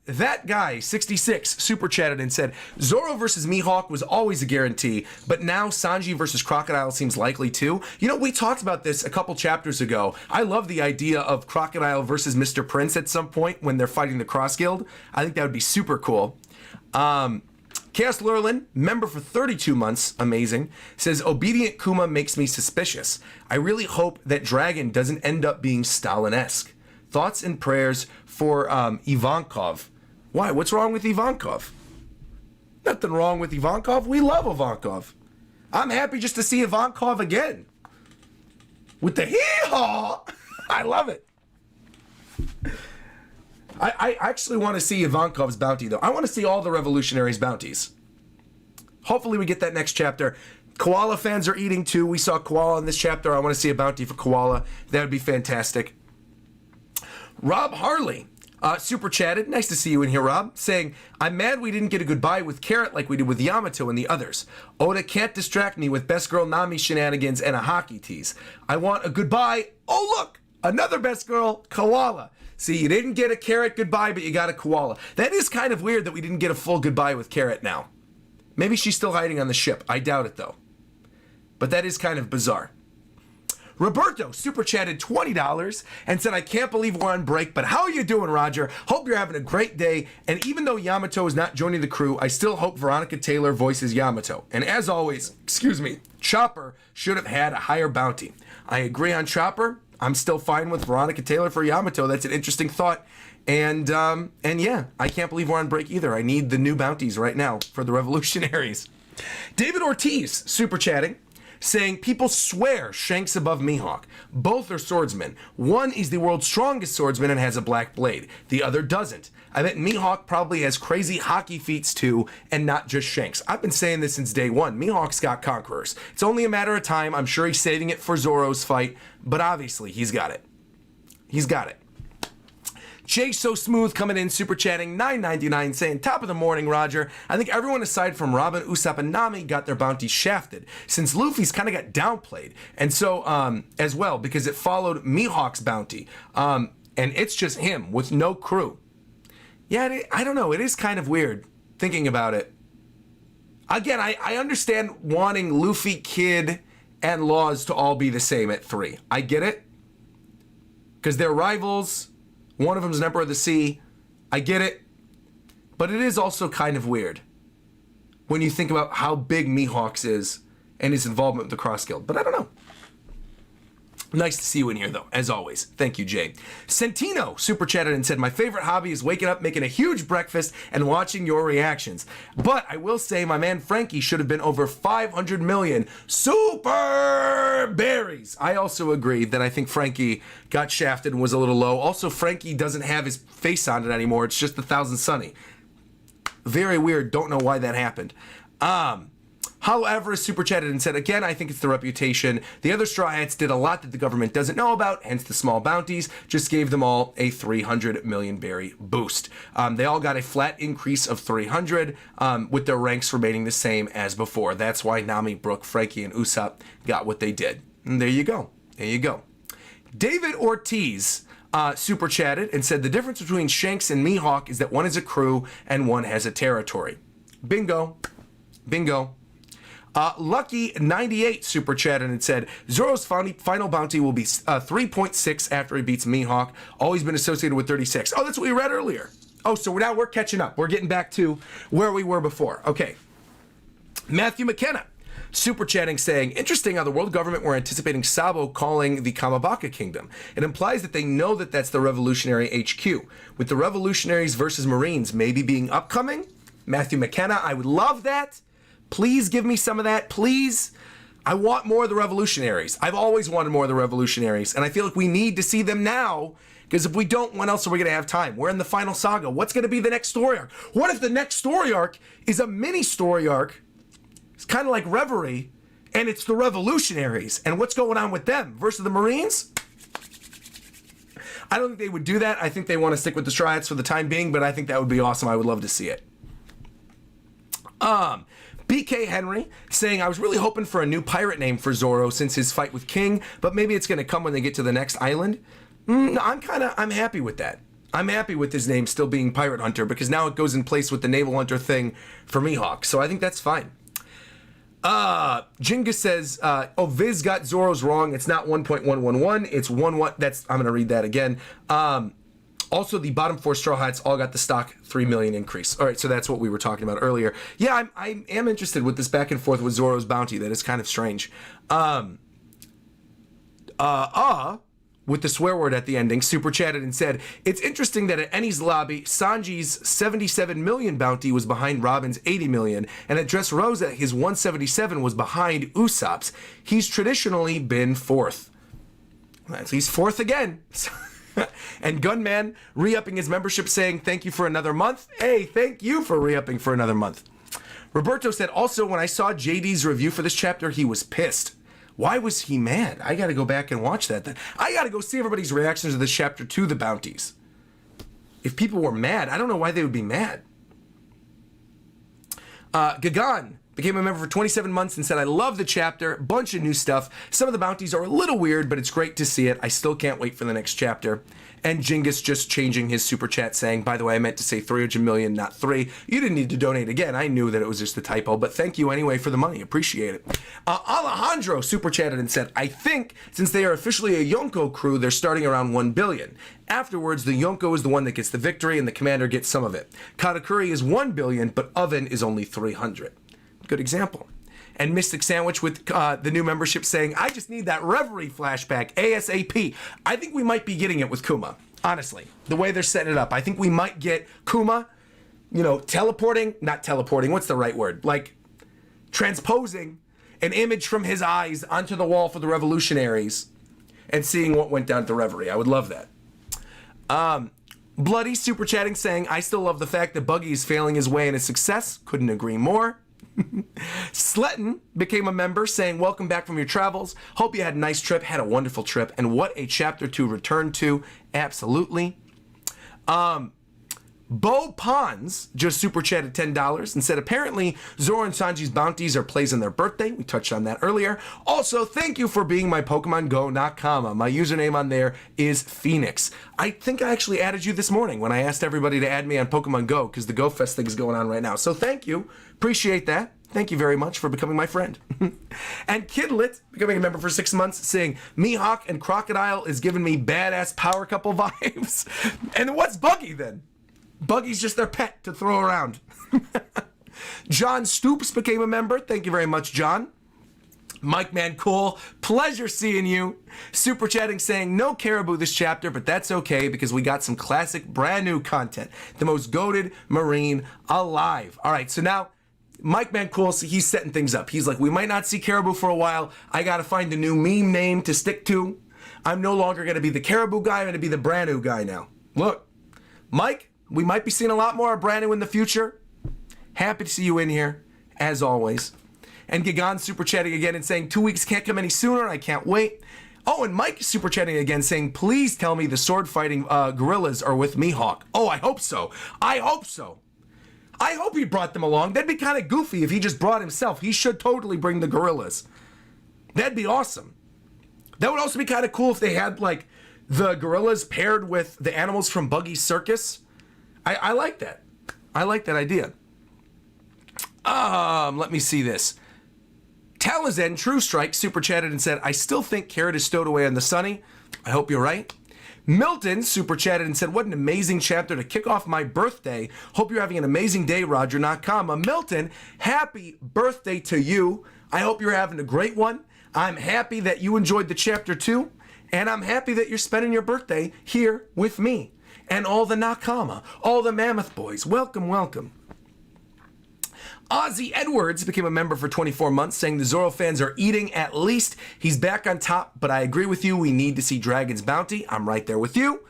That guy, 66, super chatted and said, Zoro versus Mihawk was always a guarantee, but now Sanji versus Crocodile seems likely too. You know, we talked about this a couple chapters ago. I love the idea of Crocodile versus Mr. Prince at some point when they're fighting the Cross Guild. I think that would be super cool. Chaos Lurlin, member for 32 months, amazing, says, Obedient Kuma makes me suspicious. I really hope that Dragon doesn't end up being Stalin-esque. Thoughts and prayers for Ivankov. Why? What's wrong with Ivankov? Nothing wrong with Ivankov. We love Ivankov. I'm happy just to see Ivankov again. With the hee-haw. I love it. I actually want to see Ivankov's bounty, though. I want to see all the revolutionaries' bounties. Hopefully we get that next chapter. Koala fans are eating, too. We saw Koala in this chapter. I want to see a bounty for Koala. That would be fantastic. Rob Harley, super chatted. Nice to see you in here, Rob. Saying, I'm mad we didn't get a goodbye with Carrot like we did with Yamato and the others. Oda can't distract me with Best Girl Nami shenanigans and a hockey tease. I want a goodbye. Oh, look, another Best Girl, Koala. See, you didn't get a Carrot goodbye, but you got a Koala. That is kind of weird that we didn't get a full goodbye with Carrot now. Maybe she's still hiding on the ship. I doubt it, though. But that is kind of bizarre. Roberto super chatted $20 and said, I can't believe we're on break, but how are you doing, Roger? Hope you're having a great day. And even though Yamato is not joining the crew, I still hope Veronica Taylor voices Yamato. And as always, Chopper should have had a higher bounty. I agree on Chopper. I'm still fine with Veronica Taylor for Yamato. That's an interesting thought. And yeah, I can't believe we're on break either. I need the new bounties right now for the revolutionaries. David Ortiz super chatting, saying, people swear Shanks above Mihawk. Both are swordsmen. One is the world's strongest swordsman and has a black blade. The other doesn't. I bet Mihawk probably has crazy hockey feats too, and not just Shanks. I've been saying this since day one. Mihawk's got conquerors. It's only a matter of time. I'm sure he's saving it for Zoro's fight, but obviously he's got it. He's got it. Jay So Smooth coming in, super chatting, $9.99, saying, top of the morning, Roger. I think everyone aside from Robin, Usopp, and Nami got their bounties shafted, since Luffy's kind of got downplayed. And so, as well, because it followed Mihawk's bounty. And it's just him with no crew. Yeah, I don't know. It is kind of weird thinking about it. Again, I understand wanting Luffy, Kid, and Laws to all be the same at 3. I get it. Because they're rivals. One of them's an Emperor of the Sea. I get it. But it is also kind of weird when you think about how big Mihawk's is and his involvement with the Cross Guild. But I don't know. Nice to see you in here, though, as always. Thank you, Jay. Sentino super chatted and said, my favorite hobby is waking up, making a huge breakfast, and watching your reactions. But I will say my man Frankie should have been over 500 million super berries. I also agree that I think Frankie got shafted and was a little low. Also, Frankie doesn't have his face on it anymore. It's just 1,000 Sunny. Very weird. Don't know why that happened. However, super chatted and said, again, I think it's the reputation. The other Straw Hats did a lot that the government doesn't know about, hence the small bounties, just gave them all a 300 million berry boost. They all got a flat increase of 300, with their ranks remaining the same as before. That's why Nami, Brook, Frankie, and Usopp got what they did. And there you go. There you go. David Ortiz super chatted and said, the difference between Shanks and Mihawk is that one is a crew and one has a territory. Bingo. Bingo. Lucky98 super chatted and said, Zoro's final bounty will be 3.6 after he beats Mihawk. Always been associated with 36. Oh, that's what we read earlier. Oh, so now we're catching up. We're getting back to where we were before. Okay. Matthew McKenna super chatting saying, interesting how the world government were anticipating Sabo calling the Kamabaka Kingdom. It implies that they know that that's the revolutionary HQ. With the revolutionaries versus Marines maybe being upcoming. Matthew McKenna, I would love that. Please give me some of that, please. I want more of the revolutionaries. I've always wanted more of the revolutionaries, and I feel like we need to see them now, because if we don't, when else are we going to have time? We're in the final saga. What's going to be the next story arc? What if the next story arc is a mini story arc? It's kind of like Reverie, and it's the revolutionaries, and what's going on with them versus the Marines? I don't think they would do that. I think they want to stick with the Triads for the time being, but I think that would be awesome. I would love to see it. BK Henry saying, I was really hoping for a new pirate name for Zoro since his fight with King, but maybe it's going to come when they get to the next island. I'm happy with that. I'm happy with his name still being Pirate Hunter, because now it goes in place with the Naval Hunter thing for Mihawk. So I think that's fine. Jinga says, Viz got Zoro's wrong. It's not 1.111. It's 1.1. I'm going to read that again. Also, the bottom 4 Straw Hats all got the stock 3 million increase. All right, so that's what we were talking about earlier. Yeah, I am interested with this back and forth with Zoro's bounty. That is kind of strange. With the swear word at the ending, super chatted and said, it's interesting that at Eni's lobby, Sanji's 77 million bounty was behind Robin's 80 million, and at Dressrosa, his 177 was behind Usopp's. He's traditionally been 4th. Well, he's 4th again. And Gunman re-upping his membership saying, thank you for another month. Hey, thank you for re-upping for another month. Roberto said, also, when I saw JD's review for this chapter, he was pissed. Why was he mad? I got to go back and watch that then. I got to go see everybody's reactions to this chapter to the bounties. If people were mad, I don't know why they would be mad. Gagan became a member for 27 months and said, I love the chapter, bunch of new stuff. Some of the bounties are a little weird, but it's great to see it. I still can't wait for the next chapter. And Jingus just changing his super chat saying, by the way, I meant to say 300 million, not 3. You didn't need to donate again. I knew that it was just a typo, but thank you anyway for the money. Appreciate it. Alejandro super chatted and said, I think since they are officially a Yonko crew, they're starting around 1 billion. Afterwards, the Yonko is the one that gets the victory and the commander gets some of it. Katakuri is 1 billion, but Oven is only 300. Good example. And Mystic Sandwich with the new membership saying, I just need that Reverie flashback ASAP. I think we might be getting it with Kuma, honestly. The way they're setting it up. I think we might get Kuma, teleporting, not teleporting, what's the right word? Like, transposing an image from his eyes onto the wall for the revolutionaries and seeing what went down at the Reverie. I would love that. Bloody super chatting saying, I still love the fact that Buggy is failing his way into success. Couldn't agree more. Sletton became a member saying, welcome back from your travels. Hope you had a nice trip, had a wonderful trip, and what a chapter to return to. Absolutely. Bo Pons just super chatted $10 and said, apparently Zoro and Sanji's bounties are plays on their birthday. We touched on that earlier. Also, thank you for being my Pokemon Go Nakama. My username on there is Phoenix. I think I actually added you this morning when I asked everybody to add me on Pokemon Go because the Go Fest thing is going on right now. So thank you. Appreciate that. Thank you very much for becoming my friend. And Kidlit, becoming a member for 6 months, saying, Mihawk and Crocodile is giving me badass power couple vibes. And what's Buggy then? Buggy's just their pet to throw around. John Stoops became a member. Thank you very much, John. Mike Man Cool, pleasure seeing you. Super chatting saying, no Caribou this chapter, but that's okay because we got some classic brand new content. The most goated Marine alive. All right, so now Mike Man Cool, so he's setting things up. He's like, we might not see Caribou for a while. I got to find a new meme name to stick to. I'm no longer going to be the Caribou guy. I'm going to be the brand new guy now. Look, Mike, we might be seeing a lot more of brand new in the future. Happy to see you in here, as always. And Gagan super chatting again and saying, 2 weeks can't come any sooner. I can't wait. Oh, and Mike super chatting again saying, please tell me the sword fighting gorillas are with Mihawk. Oh, I hope so. I hope so. I hope he brought them along. That'd be kind of goofy if he just brought himself. He should totally bring the gorillas. That'd be awesome. That would also be kind of cool if they had, like, the gorillas paired with the animals from Buggy's Circus. I like that. I like that idea. Let me see this. Talazan True Strike super chatted and said, I still think Carrot is stowed away on the Sunny. I hope you're right. Milton super chatted and said, what an amazing chapter to kick off my birthday. Hope you're having an amazing day, Roger, not comma. Milton, happy birthday to you. I hope you're having a great one. I'm happy that you enjoyed the chapter 2, and I'm happy that you're spending your birthday here with me and all the Nakama, all the Mammoth Boys. Welcome, welcome. Ozzy Edwards became a member for 24 months, saying the Zoro fans are eating at least. He's back on top, but I agree with you. We need to see Dragon's Bounty. I'm right there with you.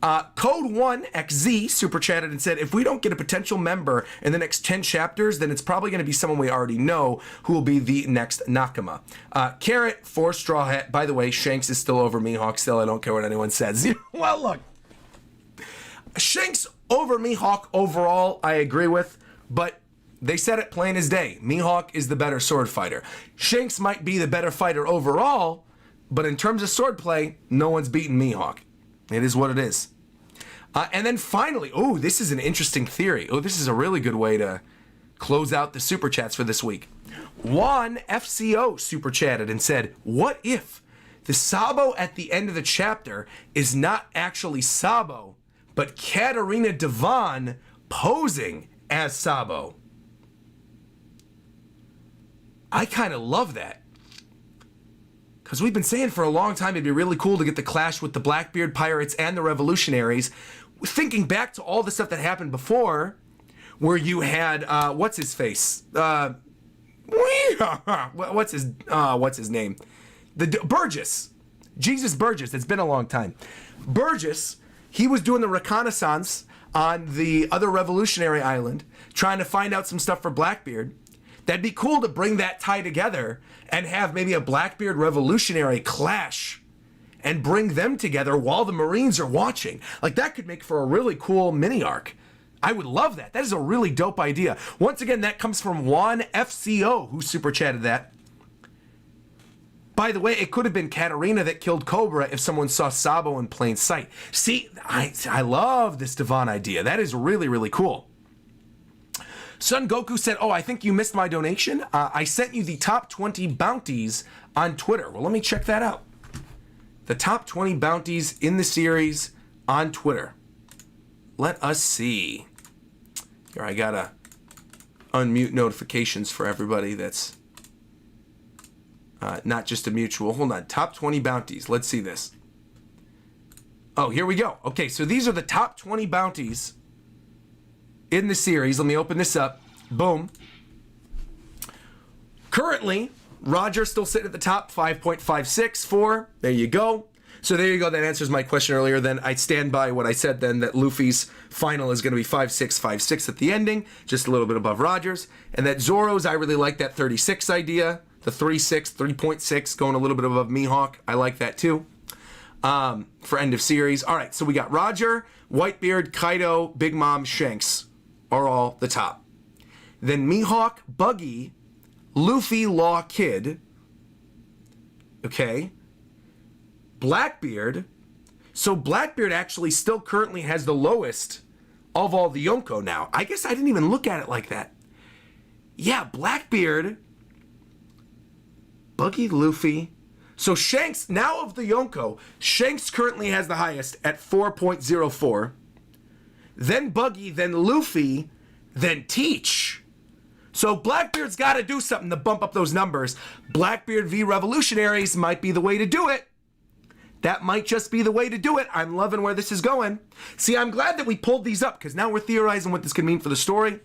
Code 1XZ super chatted and said, if we don't get a potential member in the next 10 chapters, then it's probably going to be someone we already know who will be the next Nakama. Carrot for Straw Hat. By the way, Shanks is still over Mihawk still. I don't care what anyone says. Well, look. Shanks over Mihawk overall, I agree with, but they said it plain as day. Mihawk is the better sword fighter. Shanks might be the better fighter overall, but in terms of swordplay, no one's beaten Mihawk. It is what it is. And then finally, oh, this is an interesting theory. Oh, this is a really good way to close out the super chats for this week. Juan FCO super chatted and said, what if the Sabo at the end of the chapter is not actually Sabo, but Katarina Devon posing as Sabo? I kind of love that. Because we've been saying for a long time it'd be really cool to get the clash with the Blackbeard Pirates and the Revolutionaries. Thinking back to all the stuff that happened before, where you had, what's his face? What's his name? Burgess. Jesus Burgess. It's been a long time. Burgess, he was doing the reconnaissance on the other revolutionary island, trying to find out some stuff for Blackbeard. That'd be cool to bring that tie together and have maybe a Blackbeard revolutionary clash and bring them together while the Marines are watching. Like, that could make for a really cool mini arc. I would love that. That is a really dope idea. Once again, that comes from Juan FCO, who super chatted that. By the way, it could have been Katarina that killed Cobra if someone saw Sabo in plain sight. See, I love this Devon idea. That is really, really cool. Son Goku said, oh, I think you missed my donation. I sent you the top 20 bounties on Twitter. Well, let me check that out. The top 20 bounties in the series on Twitter. Let us see. Here, I gotta unmute notifications for everybody that's not just a mutual. Hold on. Top 20 bounties. Let's see this. Oh, here we go. Okay, so these are the top 20 bounties in the series. Let me open this up. Boom. Currently, Roger still sitting at the top, 5.564. There you go. So there you go. That answers my question earlier. Then I stand by what I said then, that Luffy's final is going to be 5.656 at the ending, just a little bit above Roger's. And that Zoro's, I really like that 36 idea. The 3.6, going a little bit above Mihawk. I like that too. For end of series. All right, so we got Roger, Whitebeard, Kaido, Big Mom, Shanks are all the top. Then Mihawk, Buggy, Luffy, Law, Kid. Okay. Blackbeard. So Blackbeard actually still currently has the lowest of all the Yonko now. I guess I didn't even look at it like that. Yeah, Blackbeard, Buggy, Luffy. So Shanks, now of the Yonko, Shanks currently has the highest at 4.04. Then Buggy, then Luffy, then Teach. So Blackbeard's got to do something to bump up those numbers. Blackbeard v Revolutionaries might be the way to do it. That might just be the way to do it. I'm loving where this is going. See, I'm glad that we pulled these up, because now we're theorizing what this could mean for the story.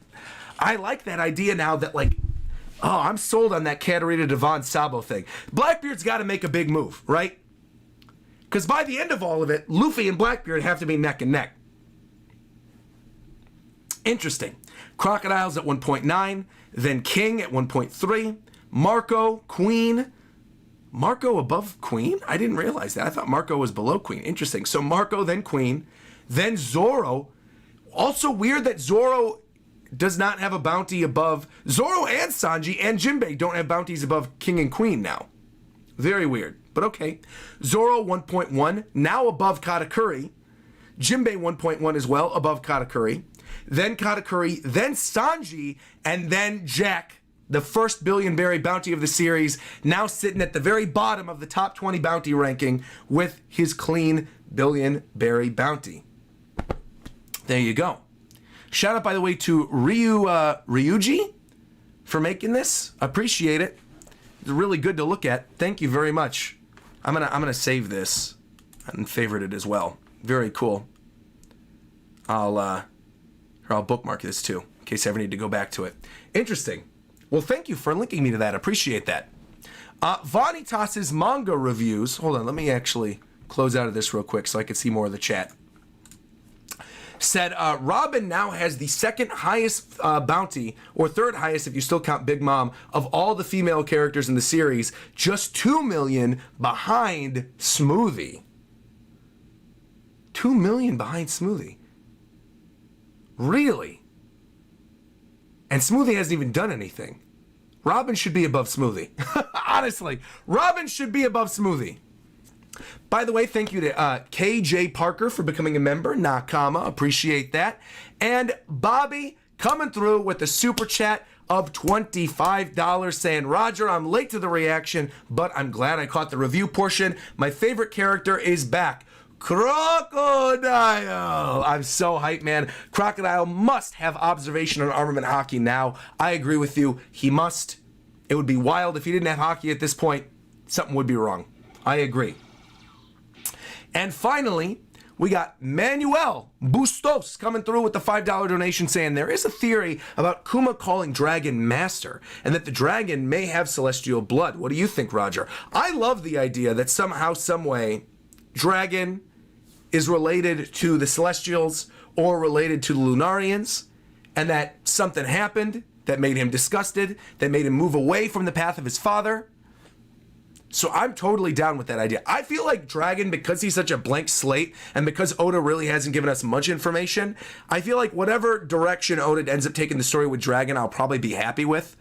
I like that idea now that, like, oh, I'm sold on that Katarina Devon Sabo thing. Blackbeard's got to make a big move, right? Because by the end of all of it, Luffy and Blackbeard have to be neck and neck. Interesting. Crocodile's at 1.9, then King at 1.3, Marco, Queen. Marco above Queen? I didn't realize that. I thought Marco was below Queen. Interesting. So Marco, then Queen, then Zoro. Also weird that Zoro does not have a bounty above. Zoro and Sanji and Jinbei don't have bounties above King and Queen now. Very weird, but okay. Zoro 1.1, now above Katakuri. Jinbei 1.1 as well, above Katakuri. Then Katakuri, then Sanji, and then Jack, the first Billion-Berry bounty of the series, now sitting at the very bottom of the top 20 bounty ranking with his clean Billion-Berry bounty. There you go. Shout out, by the way, to Ryuji for making this. Appreciate it. really good to look at. Thank you very much. I'm gonna save this and favorite it as well. Very cool. I'll bookmark this too in case I ever need to go back to it. Interesting. Well, thank you for linking me to that. Appreciate that. Vanitas's manga reviews. Hold on, let me actually close out of this real quick so I can see more of the chat. Said Robin now has the second highest bounty, or third highest if you still count Big Mom, of all the female characters in the series, just 2 million behind Smoothie. 2 million behind Smoothie. Really? And Smoothie hasn't even done anything. Robin should be above Smoothie. Honestly, Robin should be above Smoothie. By the way, thank you to KJ Parker for becoming a member. Nakama, appreciate that. And Bobby coming through with the super chat of $25 saying, Roger, I'm late to the reaction, but I'm glad I caught the review portion. My favorite character is back. Crocodile! I'm so hyped, man. Crocodile must have observation on armament hockey now. I agree with you. He must. It would be wild if he didn't have hockey at this point. Something would be wrong. I agree. And finally, we got Manuel Bustos coming through with the $5 donation saying there is a theory about Kuma calling Dragon Master and that the dragon may have celestial blood. What do you think, Roger? I love the idea that somehow, some way, Dragon is related to the Celestials or related to the Lunarians, and that something happened that made him disgusted, that made him move away from the path of his father. So I'm totally down with that idea. I feel like Dragon, because he's such a blank slate, and because Oda really hasn't given us much information, I feel like whatever direction Oda ends up taking the story with Dragon, I'll probably be happy with.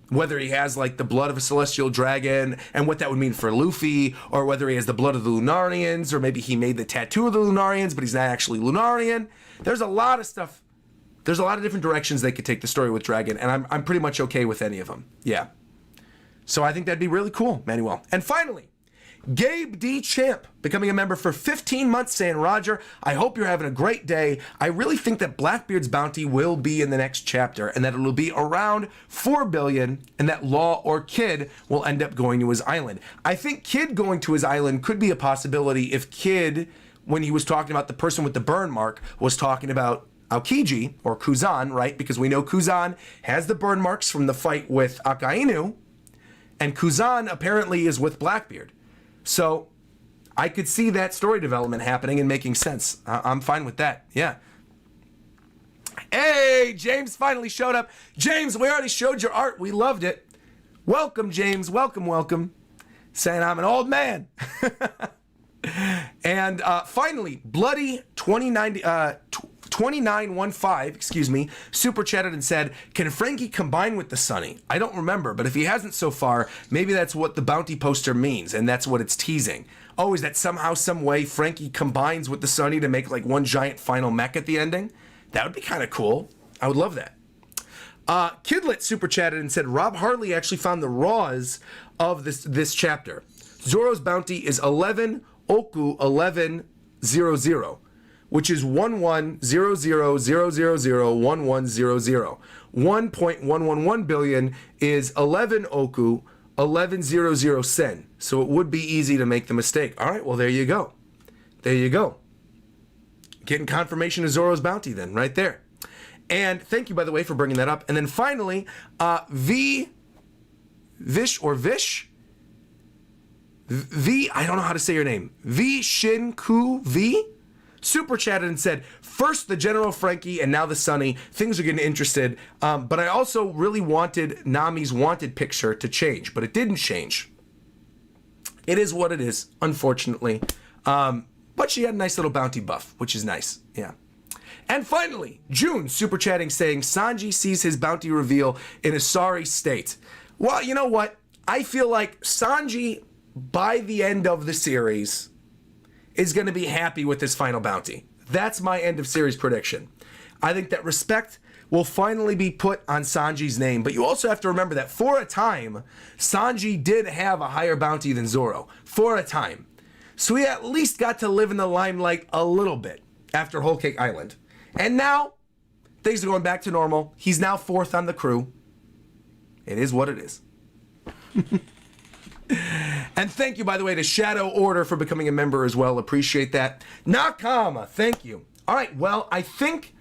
Whether he has like the blood of a celestial dragon and what that would mean for Luffy, or whether he has the blood of the Lunarians, or maybe he made the tattoo of the Lunarians, but he's not actually Lunarian. There's a lot of stuff. There's a lot of different directions they could take the story with Dragon, and I'm pretty much okay with any of them. Yeah. So I think that'd be really cool, Manuel. And finally, Gabe D. Champ becoming a member for 15 months saying, Roger, I hope you're having a great day. I really think that Blackbeard's bounty will be in the next chapter and that it'll be around 4 billion and that Law or Kid will end up going to his island. I think Kid going to his island could be a possibility if Kid, when he was talking about the person with the burn mark, was talking about Aokiji or Kuzan, right? Because we know Kuzan has the burn marks from the fight with Akainu, and Kuzan apparently is with Blackbeard. So I could see that story development happening and making sense. I'm fine with that. Yeah. Hey, James finally showed up. James, we already showed your art. We loved it. Welcome, James. Welcome, welcome. Saying I'm an old man. And finally, Bloody 2915, super chatted and said, can Frankie combine with the Sunny? I don't remember, but if he hasn't so far, maybe that's what the bounty poster means, and that's what it's teasing. Oh, is that somehow, some way Frankie combines with the Sunny to make like one giant final mech at the ending? That would be kind of cool. I would love that. Kidlet super chatted and said, Rob Hartley actually found the raws of this chapter. Zoro's bounty is 11 Oku 1100. Which is 110000001100. 1.111 billion is 11 Oku, 1100 sen. So it would be easy to make the mistake. All right, well, there you go. There you go. Getting confirmation of Zoro's bounty then, right there. And thank you, by the way, for bringing that up. And then finally, Vish, I don't know how to say your name. Shinku V? Super chatted and said, first the General Frankie and now the Sunny. Things are getting interested. But I also really wanted Nami's wanted picture to change, but it didn't change. It is what it is, unfortunately. But she had a nice little bounty buff, which is nice. Yeah. And finally, June super chatting saying, Sanji sees his bounty reveal in a sorry state. Well, you know what? I feel like Sanji, by the end of the series, is going to be happy with this final bounty. That's my end of series prediction. I think that respect will finally be put on Sanji's name, but you also have to remember that for a time, Sanji did have a higher bounty than Zoro. For a time. So he at least got to live in the limelight a little bit after Whole Cake Island. And now, things are going back to normal. He's now fourth on the crew. It is what it is. And thank you, by the way, to Shadow Order for becoming a member as well. Appreciate that. Nakama, thank you. All right, well, I think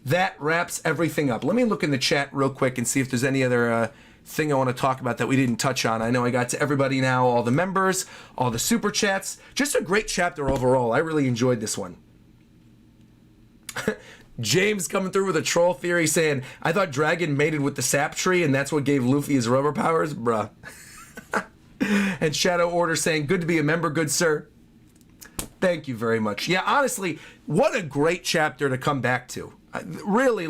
that wraps everything up. Let me look in the chat real quick and see if there's any other thing I want to talk about that we didn't touch on. I know I got to everybody now, all the members, all the super chats. Just a great chapter overall. I really enjoyed this one. James coming through with a troll theory saying, I thought Dragon mated with the sap tree and that's what gave Luffy his rubber powers. Bruh. And Shadow Order saying, good to be a member, good sir. Thank you very much. Yeah, honestly, what a great chapter to come back to. Really,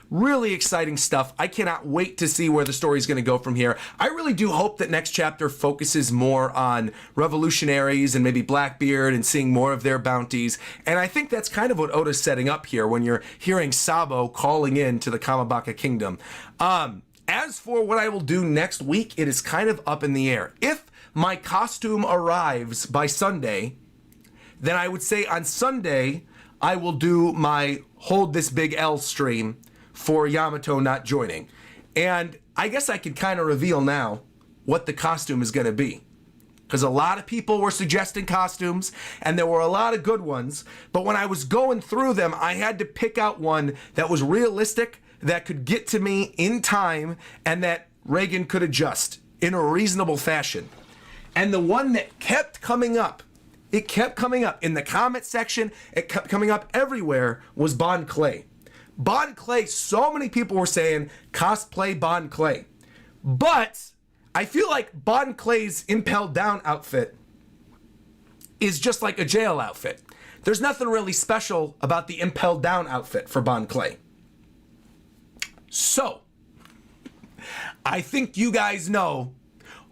really exciting stuff. I cannot wait to see where the story's going to go from here. I really do hope that next chapter focuses more on revolutionaries and maybe Blackbeard and seeing more of their bounties. And I think that's kind of what Oda's setting up here when you're hearing Sabo calling in to the Kamabaka Kingdom. As for what I will do next week, it is kind of up in the air. If my costume arrives by Sunday, then I would say on Sunday, I will do my Hold This Big L stream for Yamato not joining. And I guess I could kind of reveal now what the costume is going to be. Because a lot of people were suggesting costumes, and there were a lot of good ones. But when I was going through them, I had to pick out one that was realistic, that could get to me in time, and that Reagan could adjust in a reasonable fashion. And the one that kept coming up, it kept coming up in the comment section, it kept coming up everywhere, was Bon Clay. Bon Clay, so many people were saying, cosplay Bon Clay. But I feel like Bon Clay's impelled down outfit is just like a jail outfit. There's nothing really special about the impelled down outfit for Bon Clay. So, I think you guys know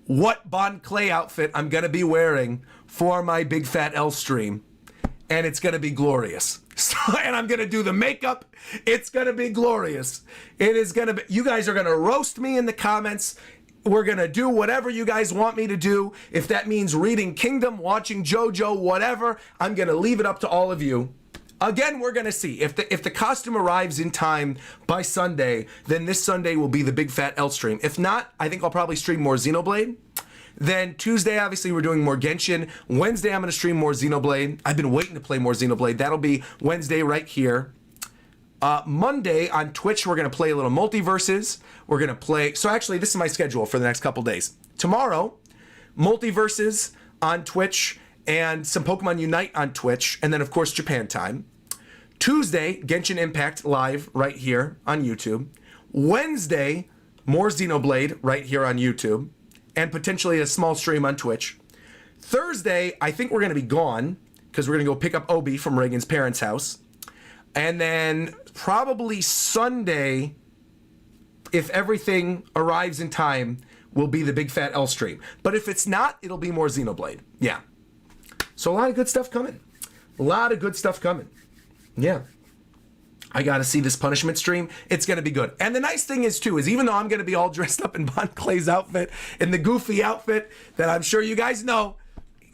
what Bon Clay outfit I'm going to be wearing for my Big Fat L stream. And it's going to be glorious. So, and I'm going to do the makeup. It's going to be glorious. It is going to be, you guys are going to roast me in the comments. We're going to do whatever you guys want me to do. If that means reading Kingdom, watching JoJo, whatever, I'm going to leave it up to all of you. Again, we're going to see. If the costume arrives in time by Sunday, then this Sunday will be the Big Fat L stream. If not, I think I'll probably stream more Xenoblade. Then Tuesday, obviously, we're doing more Genshin. Wednesday, I'm going to stream more Xenoblade. I've been waiting to play more Xenoblade. That'll be Wednesday right here. Monday on Twitch, we're going to play a little Multiverses. We're going to play... So actually, this is my schedule for the next couple days. Tomorrow, Multiverses on Twitch and some Pokemon Unite on Twitch. And then, of course, Japan time. Tuesday, Genshin Impact live right here on YouTube. Wednesday, more Xenoblade right here on YouTube. And potentially a small stream on Twitch. Thursday, I think we're going to be gone because we're going to go pick up Obi from Reagan's parents' house. And then probably Sunday, if everything arrives in time, will be the Big Fat L stream. But if it's not, it'll be more Xenoblade. Yeah. So a lot of good stuff coming. A lot of good stuff coming. Yeah. I got to see this punishment stream. It's going to be good. And the nice thing is, too, is even though I'm going to be all dressed up in Bon Clay's outfit, in the goofy outfit that I'm sure you guys know,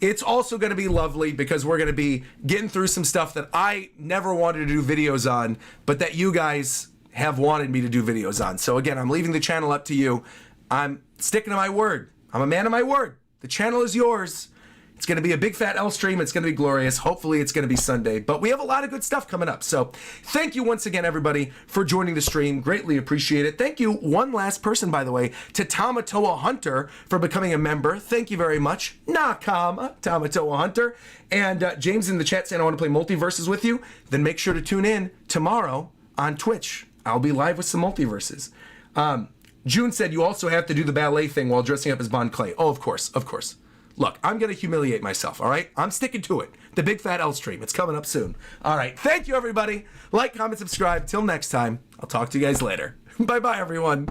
it's also going to be lovely because we're going to be getting through some stuff that I never wanted to do videos on, but that you guys have wanted me to do videos on. So, again, I'm leaving the channel up to you. I'm sticking to my word. I'm a man of my word. The channel is yours. It's going to be a Big Fat L stream. It's going to be glorious. Hopefully, it's going to be Sunday. But we have a lot of good stuff coming up. So thank you once again, everybody, for joining the stream. Greatly appreciate it. Thank you, one last person, by the way, to Tamatoa Hunter for becoming a member. Thank you very much. Nakama, Tamatoa Hunter. And James in the chat saying, I want to play Multiverses with you. Then make sure to tune in tomorrow on Twitch. I'll be live with some Multiverses. June said you also have to do the ballet thing while dressing up as Bon Clay. Oh, of course, of course. Look, I'm going to humiliate myself, all right? I'm sticking to it. The Big Fat L stream. It's coming up soon. All right. Thank you, everybody. Like, comment, subscribe. Till next time. I'll talk to you guys later. Bye-bye, everyone.